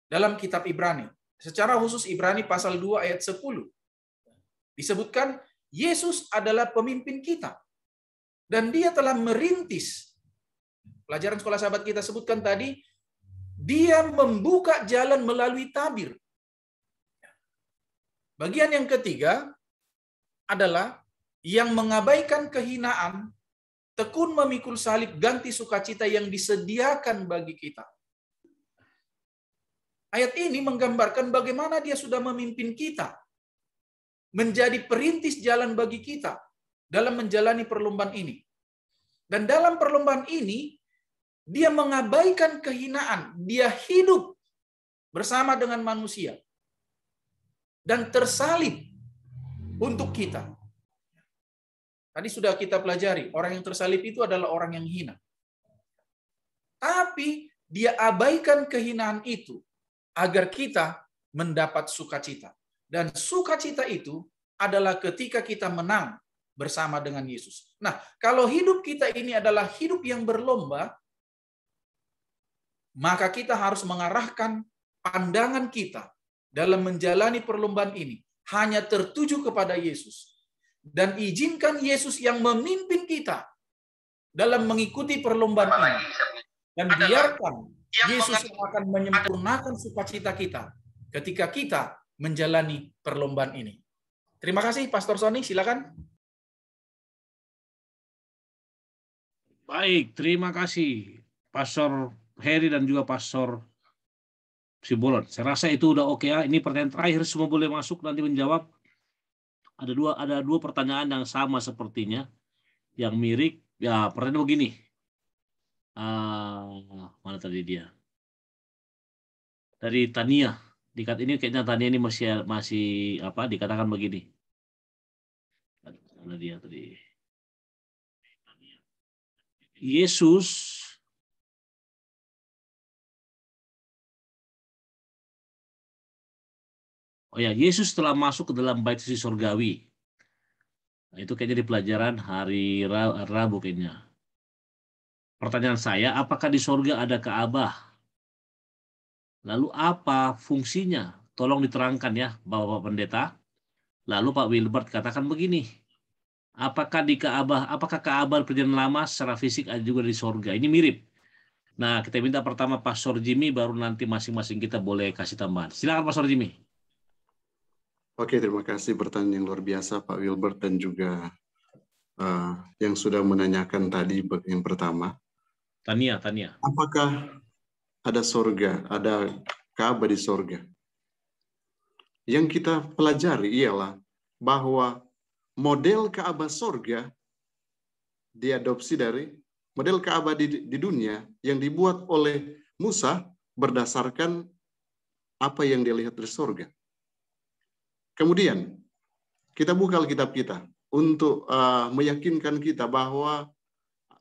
dalam kitab Ibrani. Secara khusus Ibrani pasal 2 ayat 10. Disebutkan Yesus adalah pemimpin kita. Dan dia telah merintis. Pelajaran sekolah sahabat kita sebutkan tadi, dia membuka jalan melalui tabir. Bagian yang ketiga adalah yang mengabaikan kehinaan, tekun memikul salib, ganti sukacita yang disediakan bagi kita. Ayat ini menggambarkan bagaimana dia sudah memimpin kita, menjadi perintis jalan bagi kita dalam menjalani perlombaan ini. Dan dalam perlombaan ini, dia mengabaikan kehinaan. Dia hidup bersama dengan manusia. Dan tersalib untuk kita. Tadi sudah kita pelajari, orang yang tersalib itu adalah orang yang hina. Tapi dia abaikan kehinaan itu agar kita mendapat sukacita. Dan sukacita itu adalah ketika kita menang bersama dengan Yesus. Nah, kalau hidup kita ini adalah hidup yang berlomba, maka kita harus mengarahkan pandangan kita dalam menjalani perlombaan ini hanya tertuju kepada Yesus. Dan izinkan Yesus yang memimpin kita dalam mengikuti perlombaan ini. Dan biarkan Yesus yang akan menyempurnakan sukacita kita ketika kita menjalani perlombaan ini. Terima kasih, Pastor Sony, silakan. Baik, terima kasih Pastor Heri dan juga Pastor Sibolon. Saya rasa itu udah oke ya. Ini pertanyaan terakhir, semua boleh masuk nanti menjawab. Ada dua pertanyaan yang sama sepertinya, yang mirip. Ya, pertanyaan begini. Mana tadi dia? Dari Tania. Ini kayaknya Tania ini masih apa? Dikatakan begini. Mana dia tadi? Yesus Yesus telah masuk ke dalam bait suci surgawi. Nah, itu kayaknya di pelajaran hari Rabu kayaknya. Pertanyaan saya, apakah di surga ada Ka'bah? Lalu apa fungsinya? Tolong diterangkan ya, Bapak Pendeta. Lalu Pak Wilbert katakan begini. Apakah Ka'bah perjanjian lama secara fisik ada juga di surga? Ini mirip. Nah, kita minta pertama Pastor Jimmy, baru nanti masing-masing kita boleh kasih tambahan. Silakan Pastor Jimmy. Oke, terima kasih pertanyaan yang luar biasa Pak Wilbert dan juga yang sudah menanyakan tadi yang pertama. Tania. Apakah ada surga, ada Ka'bah di surga? Yang kita pelajari ialah bahwa model Ka'bah surga diadopsi dari model Ka'bah di dunia yang dibuat oleh Musa berdasarkan apa yang dia lihat dari surga. Kemudian, kita buka Alkitab kita untuk meyakinkan kita bahwa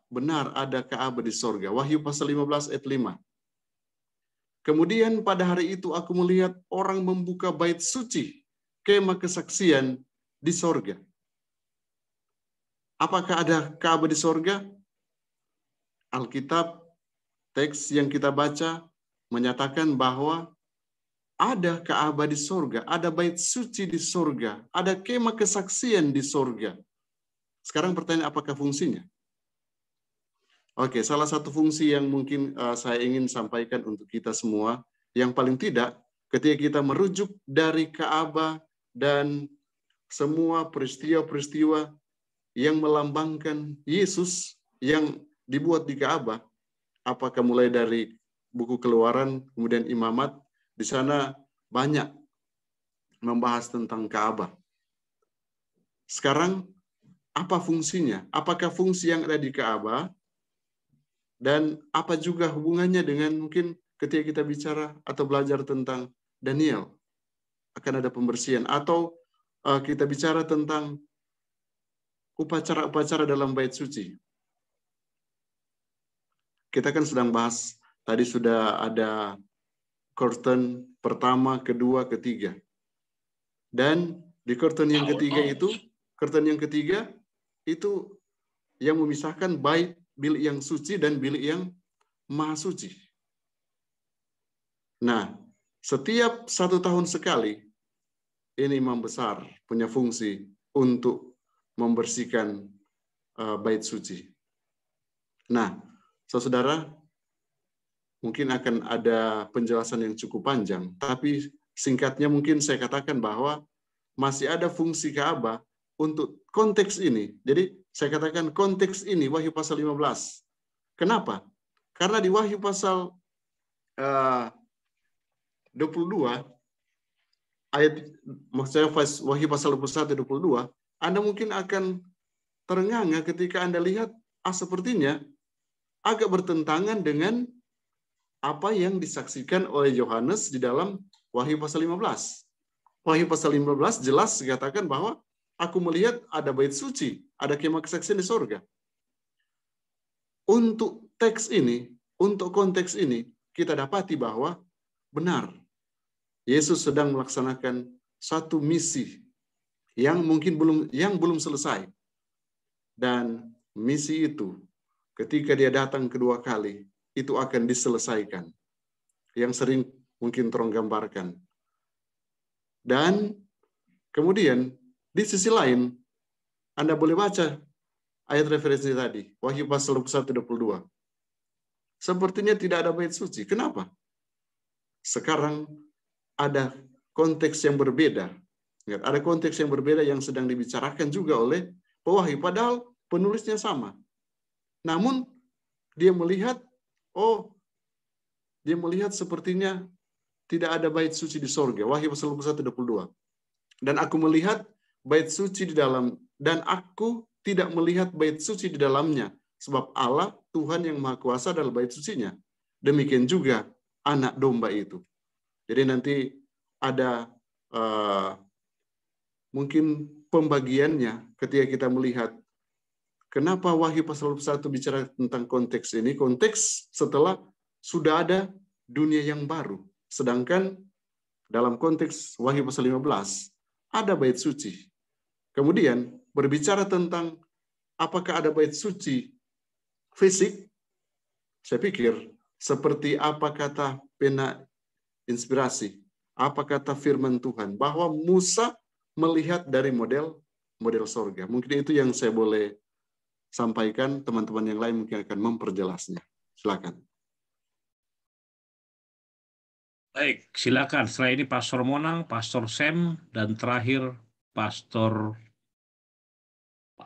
benar ada Ka'bah di surga. Wahyu pasal 15 ayat 5. Kemudian pada hari itu aku melihat orang membuka bait suci, kemah kesaksian di surga. Apakah ada Ka'bah di surga? Alkitab, teks yang kita baca menyatakan bahwa ada Ka'bah di surga, ada bait suci di surga, ada kemah kesaksian di surga. Sekarang pertanyaan, apakah fungsinya? Oke, salah satu fungsi yang mungkin saya ingin sampaikan untuk kita semua, yang paling tidak ketika kita merujuk dari Ka'bah dan semua peristiwa-peristiwa yang melambangkan Yesus yang dibuat di Ka'bah, apakah mulai dari buku Keluaran, kemudian Imamat, di sana banyak membahas tentang Ka'bah. Sekarang, apa fungsinya? Apakah fungsi yang ada di Ka'bah? Dan apa juga hubungannya dengan mungkin ketika kita bicara atau belajar tentang Daniel akan ada pembersihan, atau kita bicara tentang upacara-upacara dalam bait suci. Kita kan sedang bahas, tadi sudah ada curtain pertama, kedua, ketiga. Dan di curtain yang ketiga itu yang memisahkan bait bilik yang suci dan bilik yang maha suci. Nah, setiap 1 tahun sekali, ini imam besar punya fungsi untuk membersihkan bait suci. Nah, saudara, mungkin akan ada penjelasan yang cukup panjang, tapi singkatnya mungkin saya katakan bahwa masih ada fungsi Ka'bah untuk konteks ini. Jadi saya katakan konteks ini Wahyu pasal 15. Kenapa? Karena di Wahyu pasal 22 ayat, maksudnya Wahyu pasal 21 22, Anda mungkin akan terengah-engah ketika Anda lihat sepertinya agak bertentangan dengan apa yang disaksikan oleh Yohanes di dalam Wahyu pasal 15. Wahyu pasal 15 jelas dikatakan bahwa aku melihat ada bait suci, ada kemah kesaksian di sorga. Untuk teks ini, untuk konteks ini, kita dapati bahwa benar, Yesus sedang melaksanakan satu misi yang mungkin belum selesai. Dan misi itu, ketika dia datang kedua kali, itu akan diselesaikan. Yang sering mungkin tolong gambarkan. Dan kemudian di sisi lain, Anda boleh baca ayat referensi tadi, Wahyu pasal 21-22. Sepertinya tidak ada bait suci. Kenapa? Sekarang ada konteks yang berbeda. Ada konteks yang berbeda yang sedang dibicarakan juga oleh pewahyu. Padahal penulisnya sama. Namun dia melihat, dia melihat sepertinya tidak ada bait suci di sorga. Wahyu pasal 21-22. Dan aku melihat bait suci di dalam, dan aku tidak melihat bait suci di dalamnya. Sebab Allah, Tuhan yang Maha Kuasa adalah bait sucinya. Demikian juga anak domba itu. Jadi nanti ada mungkin pembagiannya ketika kita melihat kenapa Wahyu pasal 1 bicara tentang konteks ini. Konteks setelah sudah ada dunia yang baru. Sedangkan dalam konteks Wahyu pasal 15 ada bait suci. Kemudian berbicara tentang apakah ada bait suci fisik, saya pikir seperti apa kata pena inspirasi, apa kata firman Tuhan, bahwa Musa melihat dari model sorga. Mungkin itu yang saya boleh sampaikan, teman-teman yang lain mungkin akan memperjelasnya. Silakan. Baik, silakan. Setelah ini Pastor Monang, Pastor Sam, dan terakhir Pastor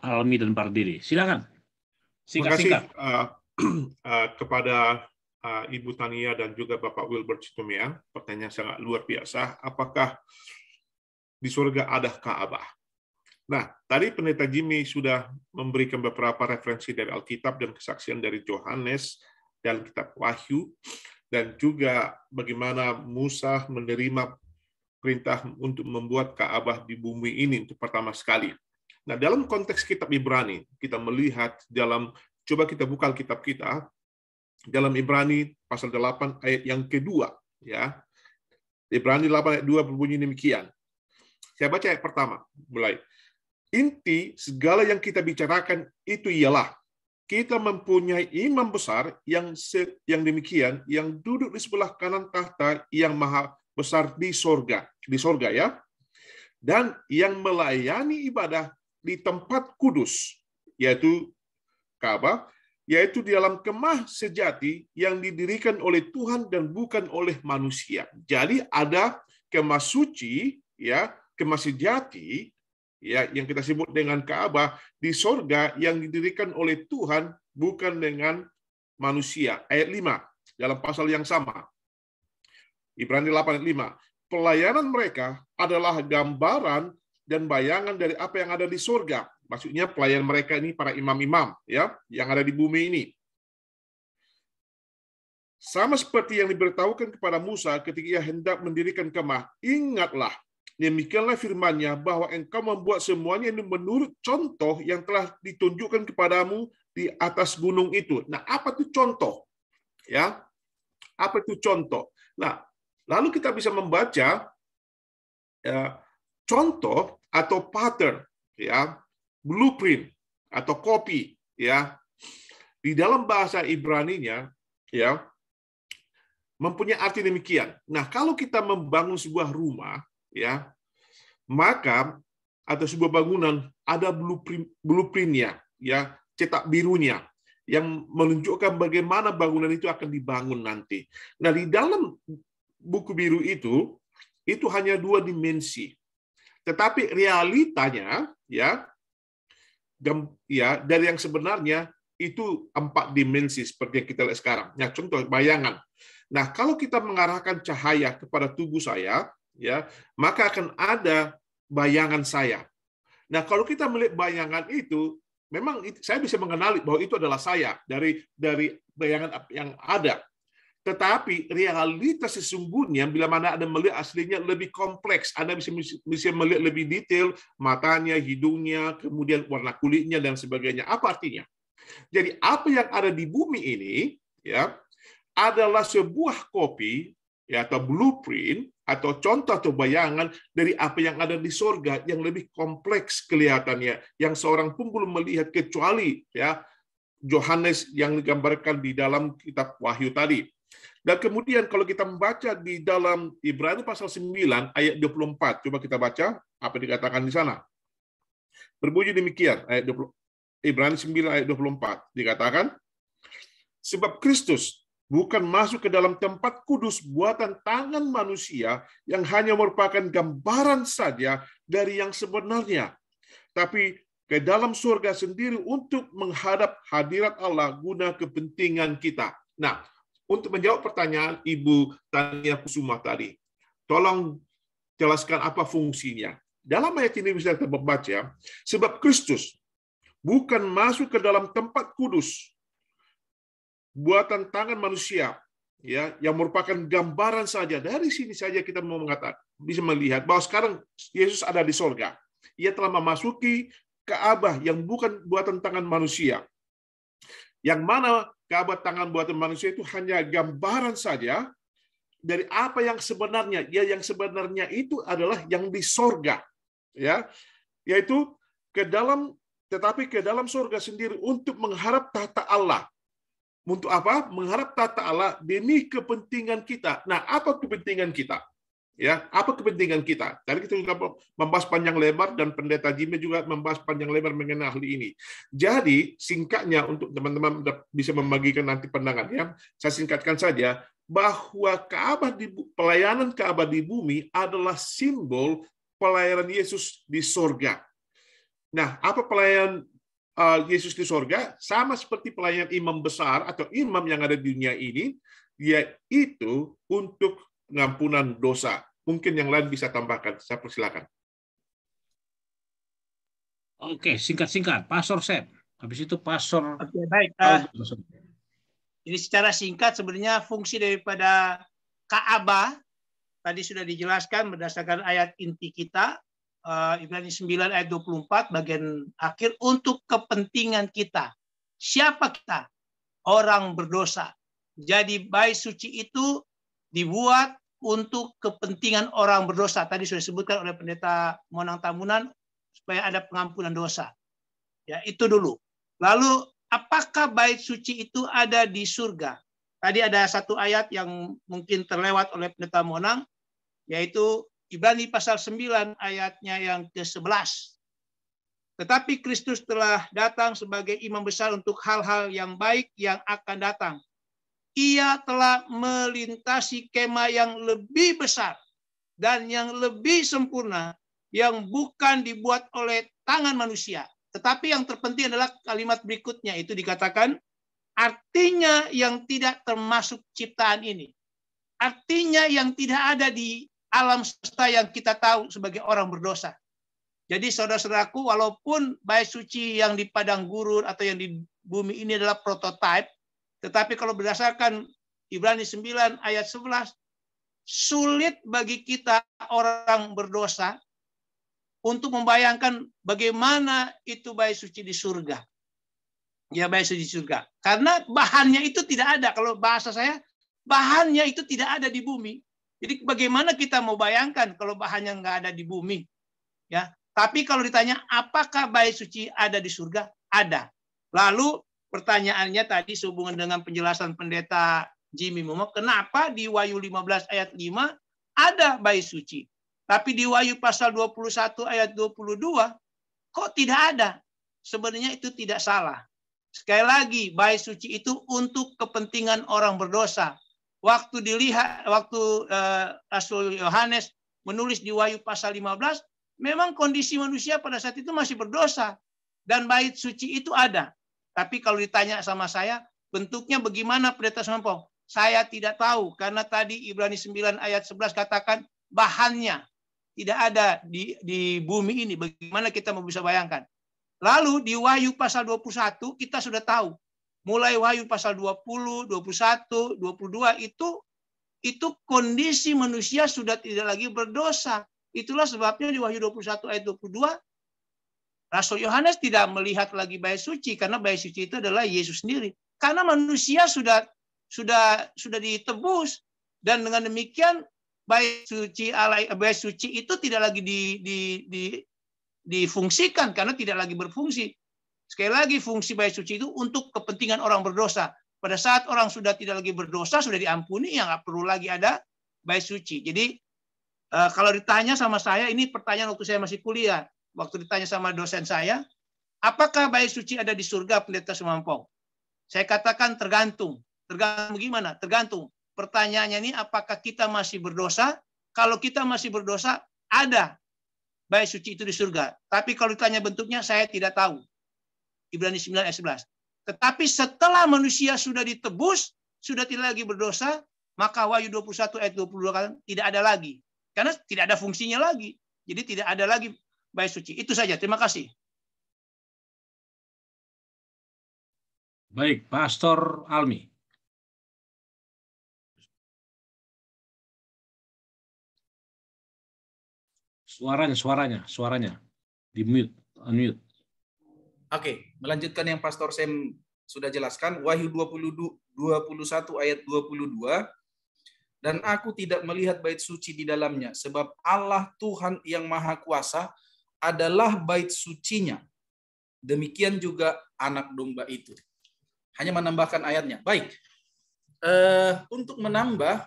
Almi dan Pardiri. Silakan. Singkat-singkat. Terima kasih kepada Ibu Tania dan juga Bapak Wilbert Situmiang. Pertanyaan sangat luar biasa. Apakah di surga ada Ka'bah? Nah, tadi Pendeta Jimmy sudah memberikan beberapa referensi dari Alkitab dan kesaksian dari Yohanes dalam kitab Wahyu, dan juga bagaimana Musa menerima perintah untuk membuat Ka'bah di bumi ini untuk pertama sekali. Nah, dalam konteks kitab Ibrani, kita melihat coba kita buka kitab kita, dalam Ibrani pasal 8 ayat yang kedua. Ya. Ibrani 8 ayat 2 berbunyi demikian. Saya baca ayat pertama, mulai. Inti segala yang kita bicarakan itu ialah, kita mempunyai imam besar yang demikian, yang duduk di sebelah kanan tahta yang maha besar di sorga ya, dan yang melayani ibadah di tempat kudus, yaitu Ka'bah, yaitu di dalam kemah sejati yang didirikan oleh Tuhan dan bukan oleh manusia. Jadi ada kemah suci, ya, kemah sejati, ya, yang kita sebut dengan Ka'bah di sorga yang didirikan oleh Tuhan bukan dengan manusia. Ayat 5 dalam pasal yang sama. Ibrani 8 ayat 5. Pelayanan mereka adalah gambaran dan bayangan dari apa yang ada di sorga. Maksudnya pelayan mereka ini para imam-imam, ya, yang ada di bumi ini. Sama seperti yang diberitahukan kepada Musa ketika ia hendak mendirikan kemah. Ingatlah, demikianlah firman-Nya, bahwa engkau membuat semuanya ini menurut contoh yang telah ditunjukkan kepadamu di atas gunung itu. Nah, apa itu contoh? Ya, apa itu contoh? Nah, lalu kita bisa membaca contoh atau pattern, ya, blueprint atau copy, ya, di dalam bahasa Ibrani-nya, ya, mempunyai arti demikian. Nah, kalau kita membangun sebuah rumah, ya, maka atau sebuah bangunan ada blueprint-nya, ya, cetak birunya yang menunjukkan bagaimana bangunan itu akan dibangun nanti. Nah, di dalam buku biru itu hanya 2 dimensi. Tetapi realitanya, ya, dari yang sebenarnya itu 4 dimensi seperti yang kita lihat sekarang. Ya, contoh bayangan. Nah, kalau kita mengarahkan cahaya kepada tubuh saya, ya, maka akan ada bayangan saya. Nah, kalau kita melihat bayangan itu, memang saya bisa mengenali bahwa itu adalah saya dari bayangan yang ada. Tetapi realitas sesungguhnya bila mana Anda melihat aslinya lebih kompleks, Anda bisa melihat lebih detail matanya, hidungnya, kemudian warna kulitnya dan sebagainya. Apa artinya? Jadi apa yang ada di bumi ini, ya, adalah sebuah kopi, ya, atau blueprint atau contoh atau bayangan dari apa yang ada di sorga yang lebih kompleks kelihatannya, yang seorang pun belum melihat kecuali, ya, Yohanes yang digambarkan di dalam kitab Wahyu tadi. Dan kemudian kalau kita membaca di dalam Ibrani pasal 9 ayat 24, coba kita baca apa dikatakan di sana. Berbunyi demikian, ayat 20, Ibrani 9 ayat 24 dikatakan, sebab Kristus bukan masuk ke dalam tempat kudus buatan tangan manusia yang hanya merupakan gambaran saja dari yang sebenarnya, tapi ke dalam surga sendiri untuk menghadap hadirat Allah guna kepentingan kita. Nah, untuk menjawab pertanyaan Ibu Tania Kusuma tadi, tolong jelaskan apa fungsinya. Dalam ayat ini bisa kita membaca, sebab Kristus bukan masuk ke dalam tempat kudus buatan tangan manusia, ya, yang merupakan gambaran saja. Dari sini saja kita mau mengatakan, bisa melihat bahwa sekarang Yesus ada di sorga. Ia telah memasuki Ka'bah yang bukan buatan tangan manusia. Yang mana Ka'bah tangan buatan manusia itu hanya gambaran saja dari apa yang sebenarnya. Ya, yang sebenarnya itu adalah yang di sorga, ya, yaitu tetapi ke dalam sorga sendiri untuk mengharap tahta Allah. Untuk apa? Mengharap tahta Allah demi kepentingan kita. Nah, apa kepentingan kita? Ya, apa kepentingan kita? Tadi kita juga membahas panjang lebar dan Pendeta Jimmy juga membahas panjang lebar mengenai hal ini. Jadi, singkatnya untuk teman-teman bisa membagikan nanti pandangannya, saya singkatkan saja bahwa pelayanan Ka'bah di bumi adalah simbol pelayanan Yesus di sorga. Nah, apa pelayanan Yesus di sorga? Sama seperti pelayanan imam besar atau imam yang ada di dunia ini, yaitu untuk pengampunan dosa. Mungkin yang lain bisa tambahkan. Saya persilakan. Oke, singkat-singkat. Pastor Sep. Habis itu Pastor. Oke, baik. Jadi secara singkat sebenarnya fungsi daripada Ka'bah tadi sudah dijelaskan berdasarkan ayat inti kita. Ibrani 9 ayat 24 bagian akhir, untuk kepentingan kita. Siapa kita? Orang berdosa. Jadi bait suci itu dibuat untuk kepentingan orang berdosa. Tadi sudah disebutkan oleh Pendeta Monang Tamunan supaya ada pengampunan dosa. Ya, itu dulu. Lalu apakah bait suci itu ada di surga? Tadi ada satu ayat yang mungkin terlewat oleh Pendeta Monang, yaitu Ibrani pasal 9 ayatnya yang ke-11. Tetapi Kristus telah datang sebagai imam besar untuk hal-hal yang baik yang akan datang. Ia telah melintasi kemah yang lebih besar dan yang lebih sempurna yang bukan dibuat oleh tangan manusia. Tetapi yang terpenting adalah kalimat berikutnya, itu dikatakan artinya yang tidak termasuk ciptaan ini. Artinya yang tidak ada di alam semesta yang kita tahu sebagai orang berdosa. Jadi saudara-saudaraku, walaupun bait suci yang di padang gurun atau yang di bumi ini adalah prototipe, tetapi kalau berdasarkan Ibrani 9 ayat 11, sulit bagi kita orang berdosa untuk membayangkan bagaimana itu bait suci di surga. Ya, bait suci di surga. Karena bahannya itu tidak ada. Kalau bahasa saya, bahannya itu tidak ada di bumi. Jadi bagaimana kita mau bayangkan kalau bahannya nggak ada di bumi? Ya, tapi kalau ditanya apakah bait suci ada di surga? Ada. Lalu pertanyaannya tadi sehubungan dengan penjelasan pendeta Jimmy Momo, kenapa di Wahyu 15 ayat 5 ada bait suci, tapi di Wahyu pasal 21 ayat 22 kok tidak ada? Sebenarnya itu tidak salah. Sekali lagi, bait suci itu untuk kepentingan orang berdosa. Waktu Rasul Yohanes menulis di Wahyu pasal 15, memang kondisi manusia pada saat itu masih berdosa. Dan bait suci itu ada. Tapi kalau ditanya sama saya, bentuknya bagaimana pendeta Semampong? Saya tidak tahu. Karena tadi Ibrani 9 ayat 11 katakan bahannya tidak ada di bumi ini. Bagaimana kita mau bisa bayangkan? Lalu di Wahyu pasal 21 kita sudah tahu. Mulai Wahyu pasal 20, 21, 22 itu kondisi manusia sudah tidak lagi berdosa. Itulah sebabnya di Wahyu 21 ayat 22 Rasul Yohanes tidak melihat lagi bait suci karena bait suci itu adalah Yesus sendiri. Karena manusia sudah ditebus dan dengan demikian bait suci itu tidak lagi difungsikan karena tidak lagi berfungsi. Sekali lagi, fungsi bait suci itu untuk kepentingan orang berdosa. Pada saat orang sudah tidak lagi berdosa, sudah diampuni, ya nggak perlu lagi ada bait suci. Jadi kalau ditanya sama saya, ini pertanyaan waktu saya masih kuliah. Waktu ditanya sama dosen saya, apakah bait suci ada di surga, pendeta Semampong? Saya katakan tergantung. Tergantung gimana? Tergantung. Pertanyaannya ini, apakah kita masih berdosa? Kalau kita masih berdosa, ada bait suci itu di surga. Tapi kalau ditanya bentuknya, saya tidak tahu. Ibrani 9 ayat 11. Tetapi setelah manusia sudah ditebus, sudah tidak lagi berdosa, maka Wahyu 21 ayat 22 kan tidak ada lagi. Karena tidak ada fungsinya lagi. Jadi tidak ada lagi bait suci. Itu saja. Terima kasih. Baik, Pastor Almi. Suaranya. Di mute, unmute. Oke, melanjutkan yang Pastor Sam sudah jelaskan, Wahyu 21 ayat 22, dan aku tidak melihat bait suci di dalamnya, sebab Allah Tuhan yang Maha Kuasa adalah bait sucinya. Demikian juga anak domba itu. Hanya menambahkan ayatnya. Baik, untuk menambah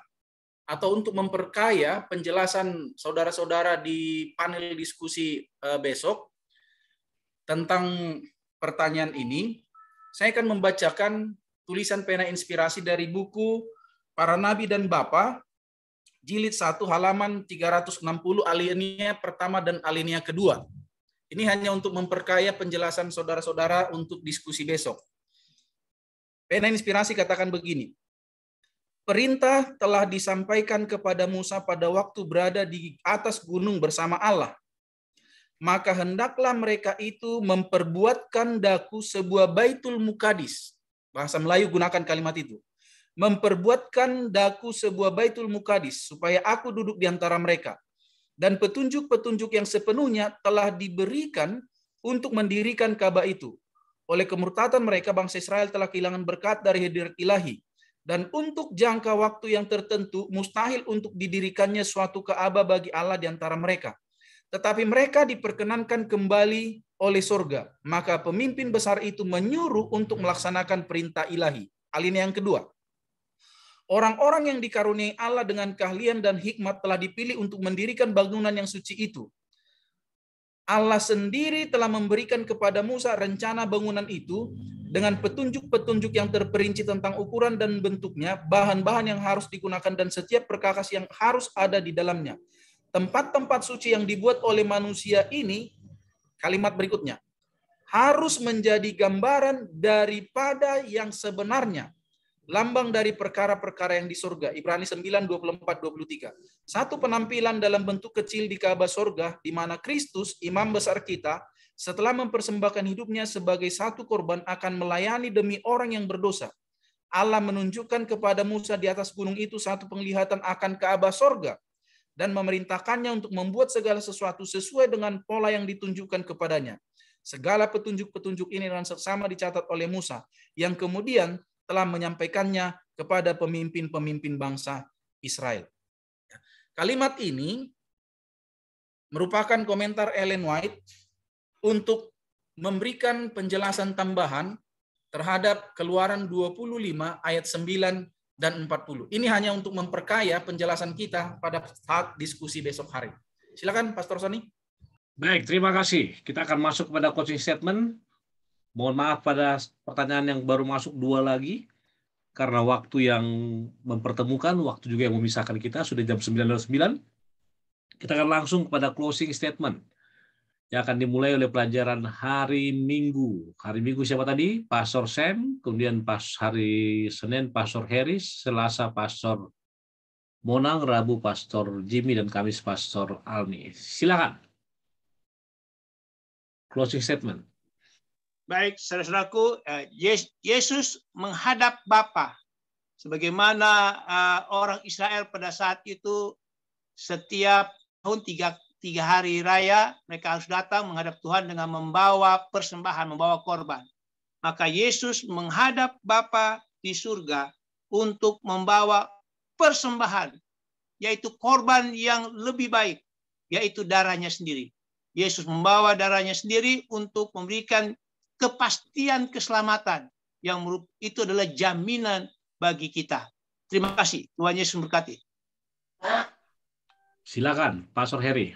atau untuk memperkaya penjelasan saudara-saudara di panel diskusi besok, tentang pertanyaan ini, saya akan membacakan tulisan pena inspirasi dari buku Para Nabi dan Bapa, jilid 1 halaman 360 alinea pertama dan alinea kedua. Ini hanya untuk memperkaya penjelasan saudara-saudara untuk diskusi besok. Pena inspirasi katakan begini. Perintah telah disampaikan kepada Musa pada waktu berada di atas gunung bersama Allah. Maka hendaklah mereka itu memperbuatkan daku sebuah Baitul Muqaddis. Bahasa Melayu gunakan kalimat itu. Memperbuatkan daku sebuah Baitul Muqaddis, supaya aku duduk di antara mereka. Dan petunjuk-petunjuk yang sepenuhnya telah diberikan untuk mendirikan Ka'bah itu. Oleh kemurtatan mereka, bangsa Israel telah kehilangan berkat dari hadirat ilahi. Dan untuk jangka waktu yang tertentu, mustahil untuk didirikannya suatu Ka'bah bagi Allah di antara mereka. Tetapi mereka diperkenankan kembali oleh surga. Maka pemimpin besar itu menyuruh untuk melaksanakan perintah ilahi. Alinea yang kedua. Orang-orang yang dikaruniai Allah dengan keahlian dan hikmat telah dipilih untuk mendirikan bangunan yang suci itu. Allah sendiri telah memberikan kepada Musa rencana bangunan itu dengan petunjuk-petunjuk yang terperinci tentang ukuran dan bentuknya, bahan-bahan yang harus digunakan, dan setiap perkakas yang harus ada di dalamnya. Tempat-tempat suci yang dibuat oleh manusia ini, kalimat berikutnya, harus menjadi gambaran daripada yang sebenarnya, lambang dari perkara-perkara yang di surga. Ibrani 9, 24-23. Satu penampilan dalam bentuk kecil di Ka'bah surga, di mana Kristus, imam besar kita, setelah mempersembahkan hidupnya sebagai satu korban, akan melayani demi orang yang berdosa. Allah menunjukkan kepada Musa di atas gunung itu satu penglihatan akan Ka'bah sorga dan memerintahkannya untuk membuat segala sesuatu sesuai dengan pola yang ditunjukkan kepadanya. Segala petunjuk-petunjuk ini dengan seksama dicatat oleh Musa yang kemudian telah menyampaikannya kepada pemimpin-pemimpin bangsa Israel. Kalimat ini merupakan komentar Ellen White untuk memberikan penjelasan tambahan terhadap Keluaran 25 ayat 9 dan 40. Ini hanya untuk memperkaya penjelasan kita pada saat diskusi besok hari. Silakan Pastor Sony. Baik, terima kasih. Kita akan masuk kepada closing statement. Mohon maaf pada pertanyaan yang baru masuk 2 lagi. Karena waktu yang mempertemukan, waktu juga yang memisahkan kita, sudah jam 9.09. Kita akan langsung kepada closing statement yang akan dimulai oleh pelajaran hari Minggu. Hari Minggu siapa tadi? Pastor Sam, kemudian hari Senin Pastor Harris, Selasa Pastor Monang, Rabu Pastor Jimmy, dan Kamis Pastor Almi. Silakan. Closing statement. Baik, saudara-saudaraku, Yesus menghadap Bapa. Sebagaimana orang Israel pada saat itu setiap tahun tiga hari raya mereka harus datang menghadap Tuhan dengan membawa persembahan, membawa korban. Maka Yesus menghadap Bapa di surga untuk membawa persembahan, yaitu korban yang lebih baik, yaitu darahnya sendiri. Yesus membawa darahnya sendiri untuk memberikan kepastian keselamatan yang itu adalah jaminan bagi kita. Terima kasih. Tuhan Yesus memberkati. Silakan, Pastor Harry.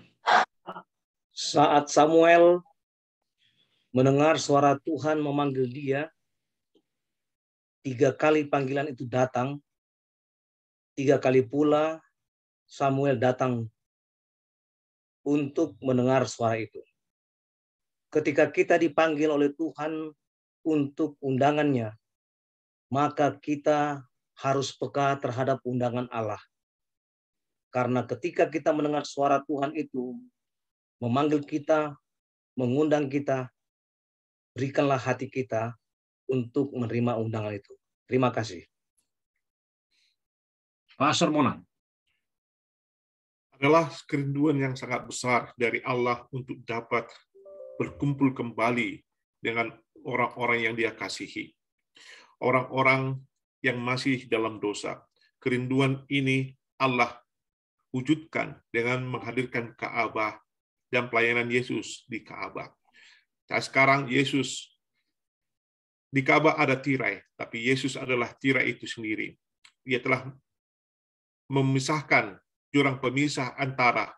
Saat Samuel mendengar suara Tuhan memanggil dia, 3 kali panggilan itu datang, 3 kali pula Samuel datang untuk mendengar suara itu. Ketika kita dipanggil oleh Tuhan untuk undangannya, maka kita harus peka terhadap undangan Allah. Karena ketika kita mendengar suara Tuhan itu, memanggil kita, mengundang kita, berikanlah hati kita untuk menerima undangan itu. Terima kasih. Pastor Monang. Adalah kerinduan yang sangat besar dari Allah untuk dapat berkumpul kembali dengan orang-orang yang Dia kasihi. Orang-orang yang masih dalam dosa. Kerinduan ini Allah wujudkan dengan menghadirkan Ka'bah dan pelayanan Yesus di Ka'bah. Nah, sekarang Yesus di Ka'bah ada tirai, tapi Yesus adalah tirai itu sendiri. Dia telah memisahkan jurang pemisah antara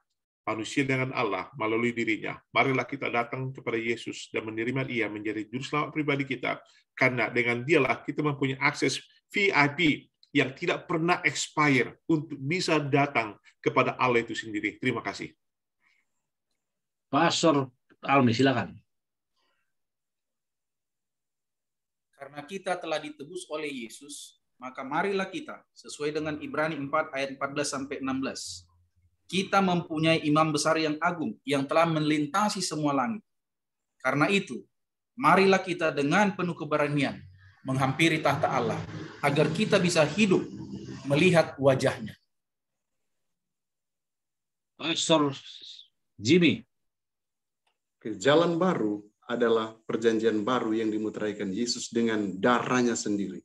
manusia dengan Allah melalui dirinya. Marilah kita datang kepada Yesus dan menerima Dia menjadi juru selamat pribadi kita, karena dengan Dialah kita mempunyai akses VIP yang tidak pernah expire untuk bisa datang kepada Allah itu sendiri. Terima kasih. Pastor Almi, silakan. Karena kita telah ditebus oleh Yesus, maka marilah kita, sesuai dengan Ibrani 4 ayat 14-16, kita mempunyai imam besar yang agung, yang telah melintasi semua langit. Karena itu, marilah kita dengan penuh keberanian menghampiri tahta Allah, agar kita bisa hidup melihat wajahnya. Pastor Jimmy. Jalan baru adalah perjanjian baru yang dimeteraikan Yesus dengan darahnya sendiri.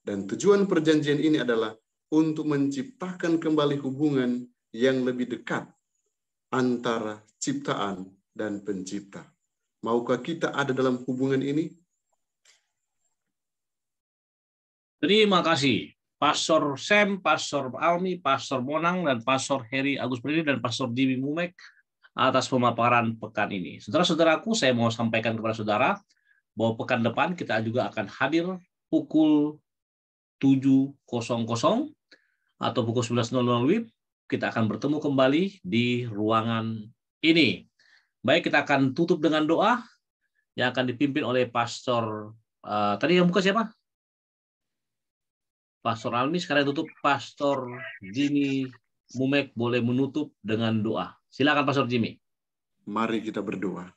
Dan tujuan perjanjian ini adalah untuk menciptakan kembali hubungan yang lebih dekat antara ciptaan dan pencipta. Maukah kita ada dalam hubungan ini? Terima kasih. Pastor Sam, Pastor Almi, Pastor Monang, dan Pastor Harry Agus Perdiri, dan Pastor Jimmy Mumek atas pemaparan pekan ini. Saudara-saudaraku, saya mau sampaikan kepada saudara bahwa pekan depan kita juga akan hadir pukul 7.00 atau pukul 11.00 WIB. Kita akan bertemu kembali di ruangan ini. Baik, kita akan tutup dengan doa yang akan dipimpin oleh Pastor, tadi yang buka siapa? Pastor Almi. Sekarang tutup Pastor Jimmy Mumek boleh menutup dengan doa. Silakan Pastor Jimmy. Mari kita berdoa.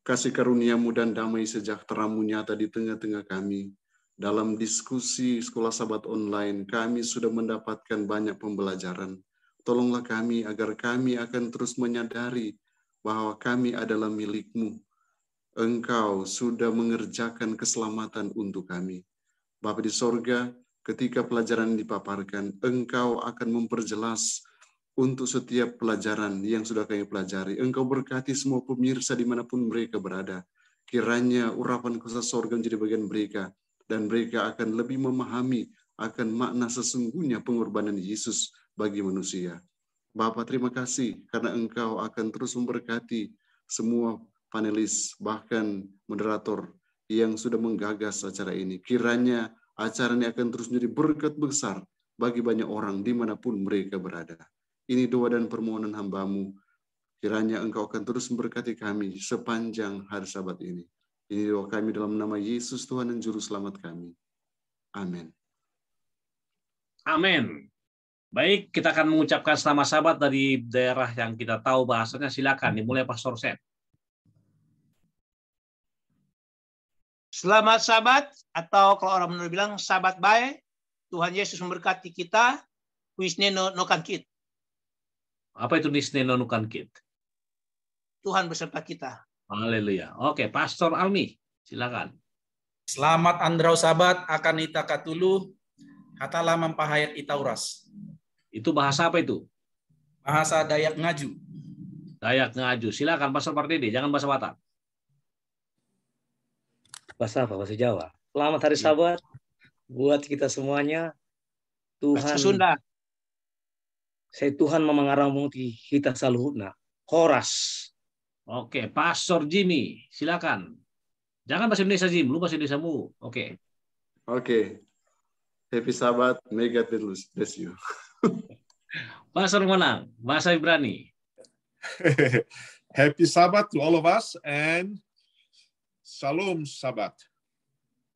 Kasih karunia-Mu dan damai sejahtera-Mu nyata di tengah-tengah kami. dalam diskusi Sekolah Sabat Online, kami sudah mendapatkan banyak pembelajaran. Tolonglah kami agar kami akan terus menyadari bahwa kami adalah milik-Mu. Engkau sudah mengerjakan keselamatan untuk kami. Bapa di sorga, ketika pelajaran dipaparkan, Engkau akan memperjelas untuk setiap pelajaran yang sudah kami pelajari. Engkau berkati semua pemirsa dimanapun mereka berada. Kiranya urapan kuasa sorga menjadi bagian mereka, dan mereka akan lebih memahami akan makna sesungguhnya pengorbanan Yesus bagi manusia. Bapa, terima kasih karena Engkau akan terus memberkati semua panelis, bahkan moderator yang sudah menggagas acara ini. Kiranya acara ini akan terus menjadi berkat besar bagi banyak orang dimanapun mereka berada. Ini doa dan permohonan hamba-Mu. Kiranya Engkau akan terus memberkati kami sepanjang hari Sabat ini. Ini doa kami dalam nama Yesus Tuhan dan Juru Selamat kami. Amin. Amin. Baik, kita akan mengucapkan selamat Sabat dari daerah yang kita tahu bahasanya. Silakan dimulai Pastor Sam. Selamat Sabat, atau kalau orang menurut bilang Sabat bae. Tuhan Yesus memberkati kita. Wisne no kankit. Apa itu Nisne no kankit? Tuhan beserta kita. Haleluya. Oke, Pastor Almi, silakan. Selamat Andrau Sabat akan ita katulu hatala mampahayat itauras. Itu bahasa apa itu? Bahasa Dayak Ngaju. Dayak Ngaju. Silakan Pastor Pardede, jangan bahasa Batak. Bahasa apa? Bahasa Jawa. Selamat hari Sabat buat kita semuanya. Bahasa Tuhan, Sunda. saya Tuhan memangaramuti kita saluhutna. Horas. Oke, Pastor Jimmy, silakan. Jangan bahasa Indonesia, Jim. Lu bahasa Indonesiamu. Oke. Oke. Happy Sabat. May God bless you. Pastor Manang, bahasa Ibrani. Happy Sabbath to all of us and Shalom Sabbath.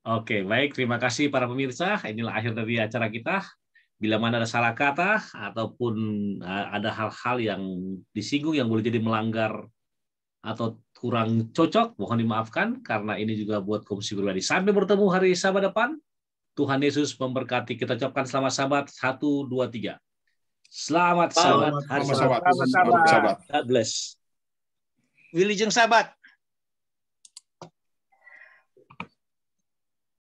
Oke, baik. Terima kasih para pemirsa. Inilah akhir dari acara kita. Bila mana ada salah kata ataupun ada hal-hal yang disinggung yang boleh jadi melanggar atau kurang cocok, mohon dimaafkan karena ini juga buat komisi pribadi. Sampai bertemu hari Sabat depan. Tuhan Yesus memberkati. Kita ucapkan selamat Sabat. 1, 2, 3. Selamat Sabat. Selamat Sabat. Selamat Sabat. God bless. Wilujeng Sabat.